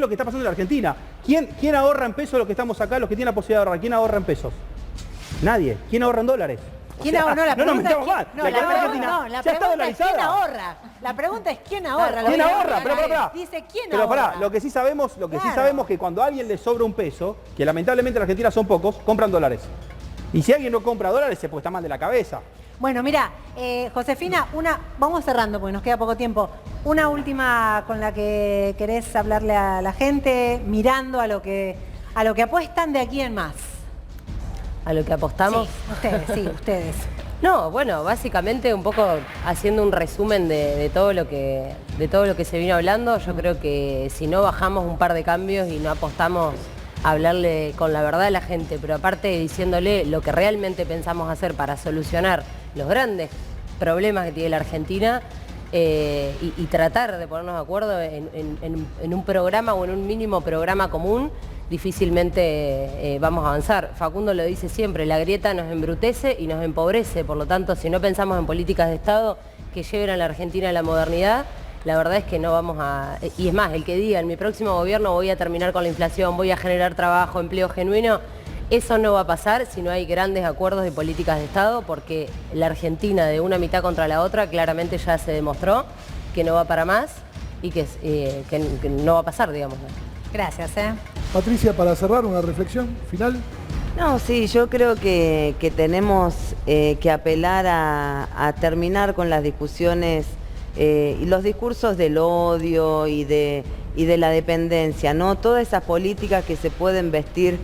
que está pasando en la Argentina? ¿Quién ahorra en pesos los que estamos acá, los que tienen la posibilidad de ahorrar? ¿Quién ahorra en pesos? Nadie. ¿Quién ahorra en dólares? ¿Quién ahorra? No nos metamos mal. La pregunta es ¿quién ahorra? La pregunta es ¿quién ahorra? ¿Quién ahorra? Pero dice ¿quién ahorra? Pero ahorra? lo que sí sabemos es que cuando a alguien le sobra un peso, que lamentablemente en Argentina son pocos, compran dólares. Y si alguien no compra dólares, pues está mal de la cabeza. Bueno, mira, Josefina, vamos cerrando porque nos queda poco tiempo. Una última con la que querés hablarle a la gente, mirando a lo que apuestan de aquí en más. ¿A lo que apostamos? Sí, ustedes. No, bueno, básicamente un poco haciendo un resumen de todo lo que se vino hablando, yo creo que si no bajamos un par de cambios y no apostamos a hablarle con la verdad a la gente, pero aparte diciéndole lo que realmente pensamos hacer para solucionar los grandes problemas que tiene la Argentina y tratar de ponernos de acuerdo en un programa o en un mínimo programa común, difícilmente vamos a avanzar. Facundo lo dice siempre, la grieta nos embrutece y nos empobrece, por lo tanto, si no pensamos en políticas de Estado que lleven a la Argentina a la modernidad, la verdad es que no vamos a... Y es más, el que diga, en mi próximo gobierno voy a terminar con la inflación, voy a generar trabajo, empleo genuino, eso no va a pasar si no hay grandes acuerdos de políticas de Estado, porque la Argentina de una mitad contra la otra claramente ya se demostró que no va para más y que no va a pasar, digamos. Gracias. Patricia, para cerrar, una reflexión final. No, sí, yo creo que tenemos que apelar a terminar con las discusiones y los discursos del odio y de la dependencia, ¿no? Todas esas políticas que se pueden vestir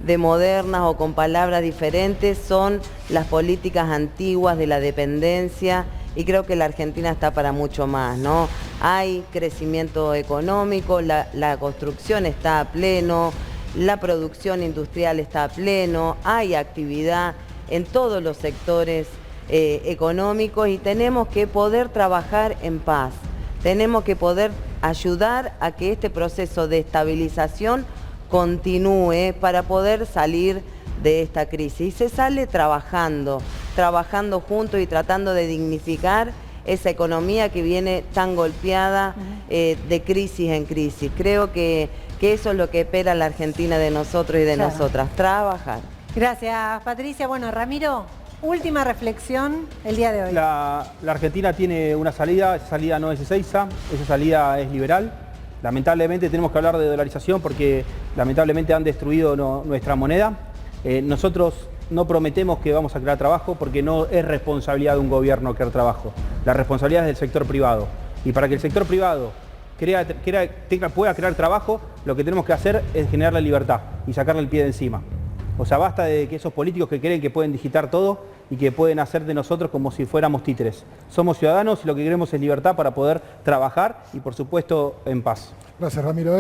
de modernas o con palabras diferentes son las políticas antiguas de la dependencia y creo que la Argentina está para mucho más, ¿no? Hay crecimiento económico, la construcción está a pleno, la producción industrial está a pleno, hay actividad en todos los sectores económicos y tenemos que poder trabajar en paz. Tenemos que poder ayudar a que este proceso de estabilización continúe para poder salir de esta crisis. Y se sale trabajando juntos y tratando de dignificar esa economía que viene tan golpeada de crisis en crisis. Creo que eso es lo que espera la Argentina de nosotros y de nosotras, trabajar. Gracias, Patricia. Bueno, Ramiro, última reflexión el día de hoy. La Argentina tiene una salida, esa salida no es Ezeiza, esa salida es liberal. Lamentablemente tenemos que hablar de dolarización porque lamentablemente han destruido nuestra moneda. Nosotros no prometemos que vamos a crear trabajo porque no es responsabilidad de un gobierno crear trabajo. La responsabilidad es del sector privado. Y para que el sector privado pueda crear trabajo, lo que tenemos que hacer es generar la libertad y sacarle el pie de encima. O sea, basta de que esos políticos que creen que pueden digitar todo y que pueden hacer de nosotros como si fuéramos títeres. Somos ciudadanos y lo que queremos es libertad para poder trabajar y, por supuesto, en paz. Gracias, Ramiro.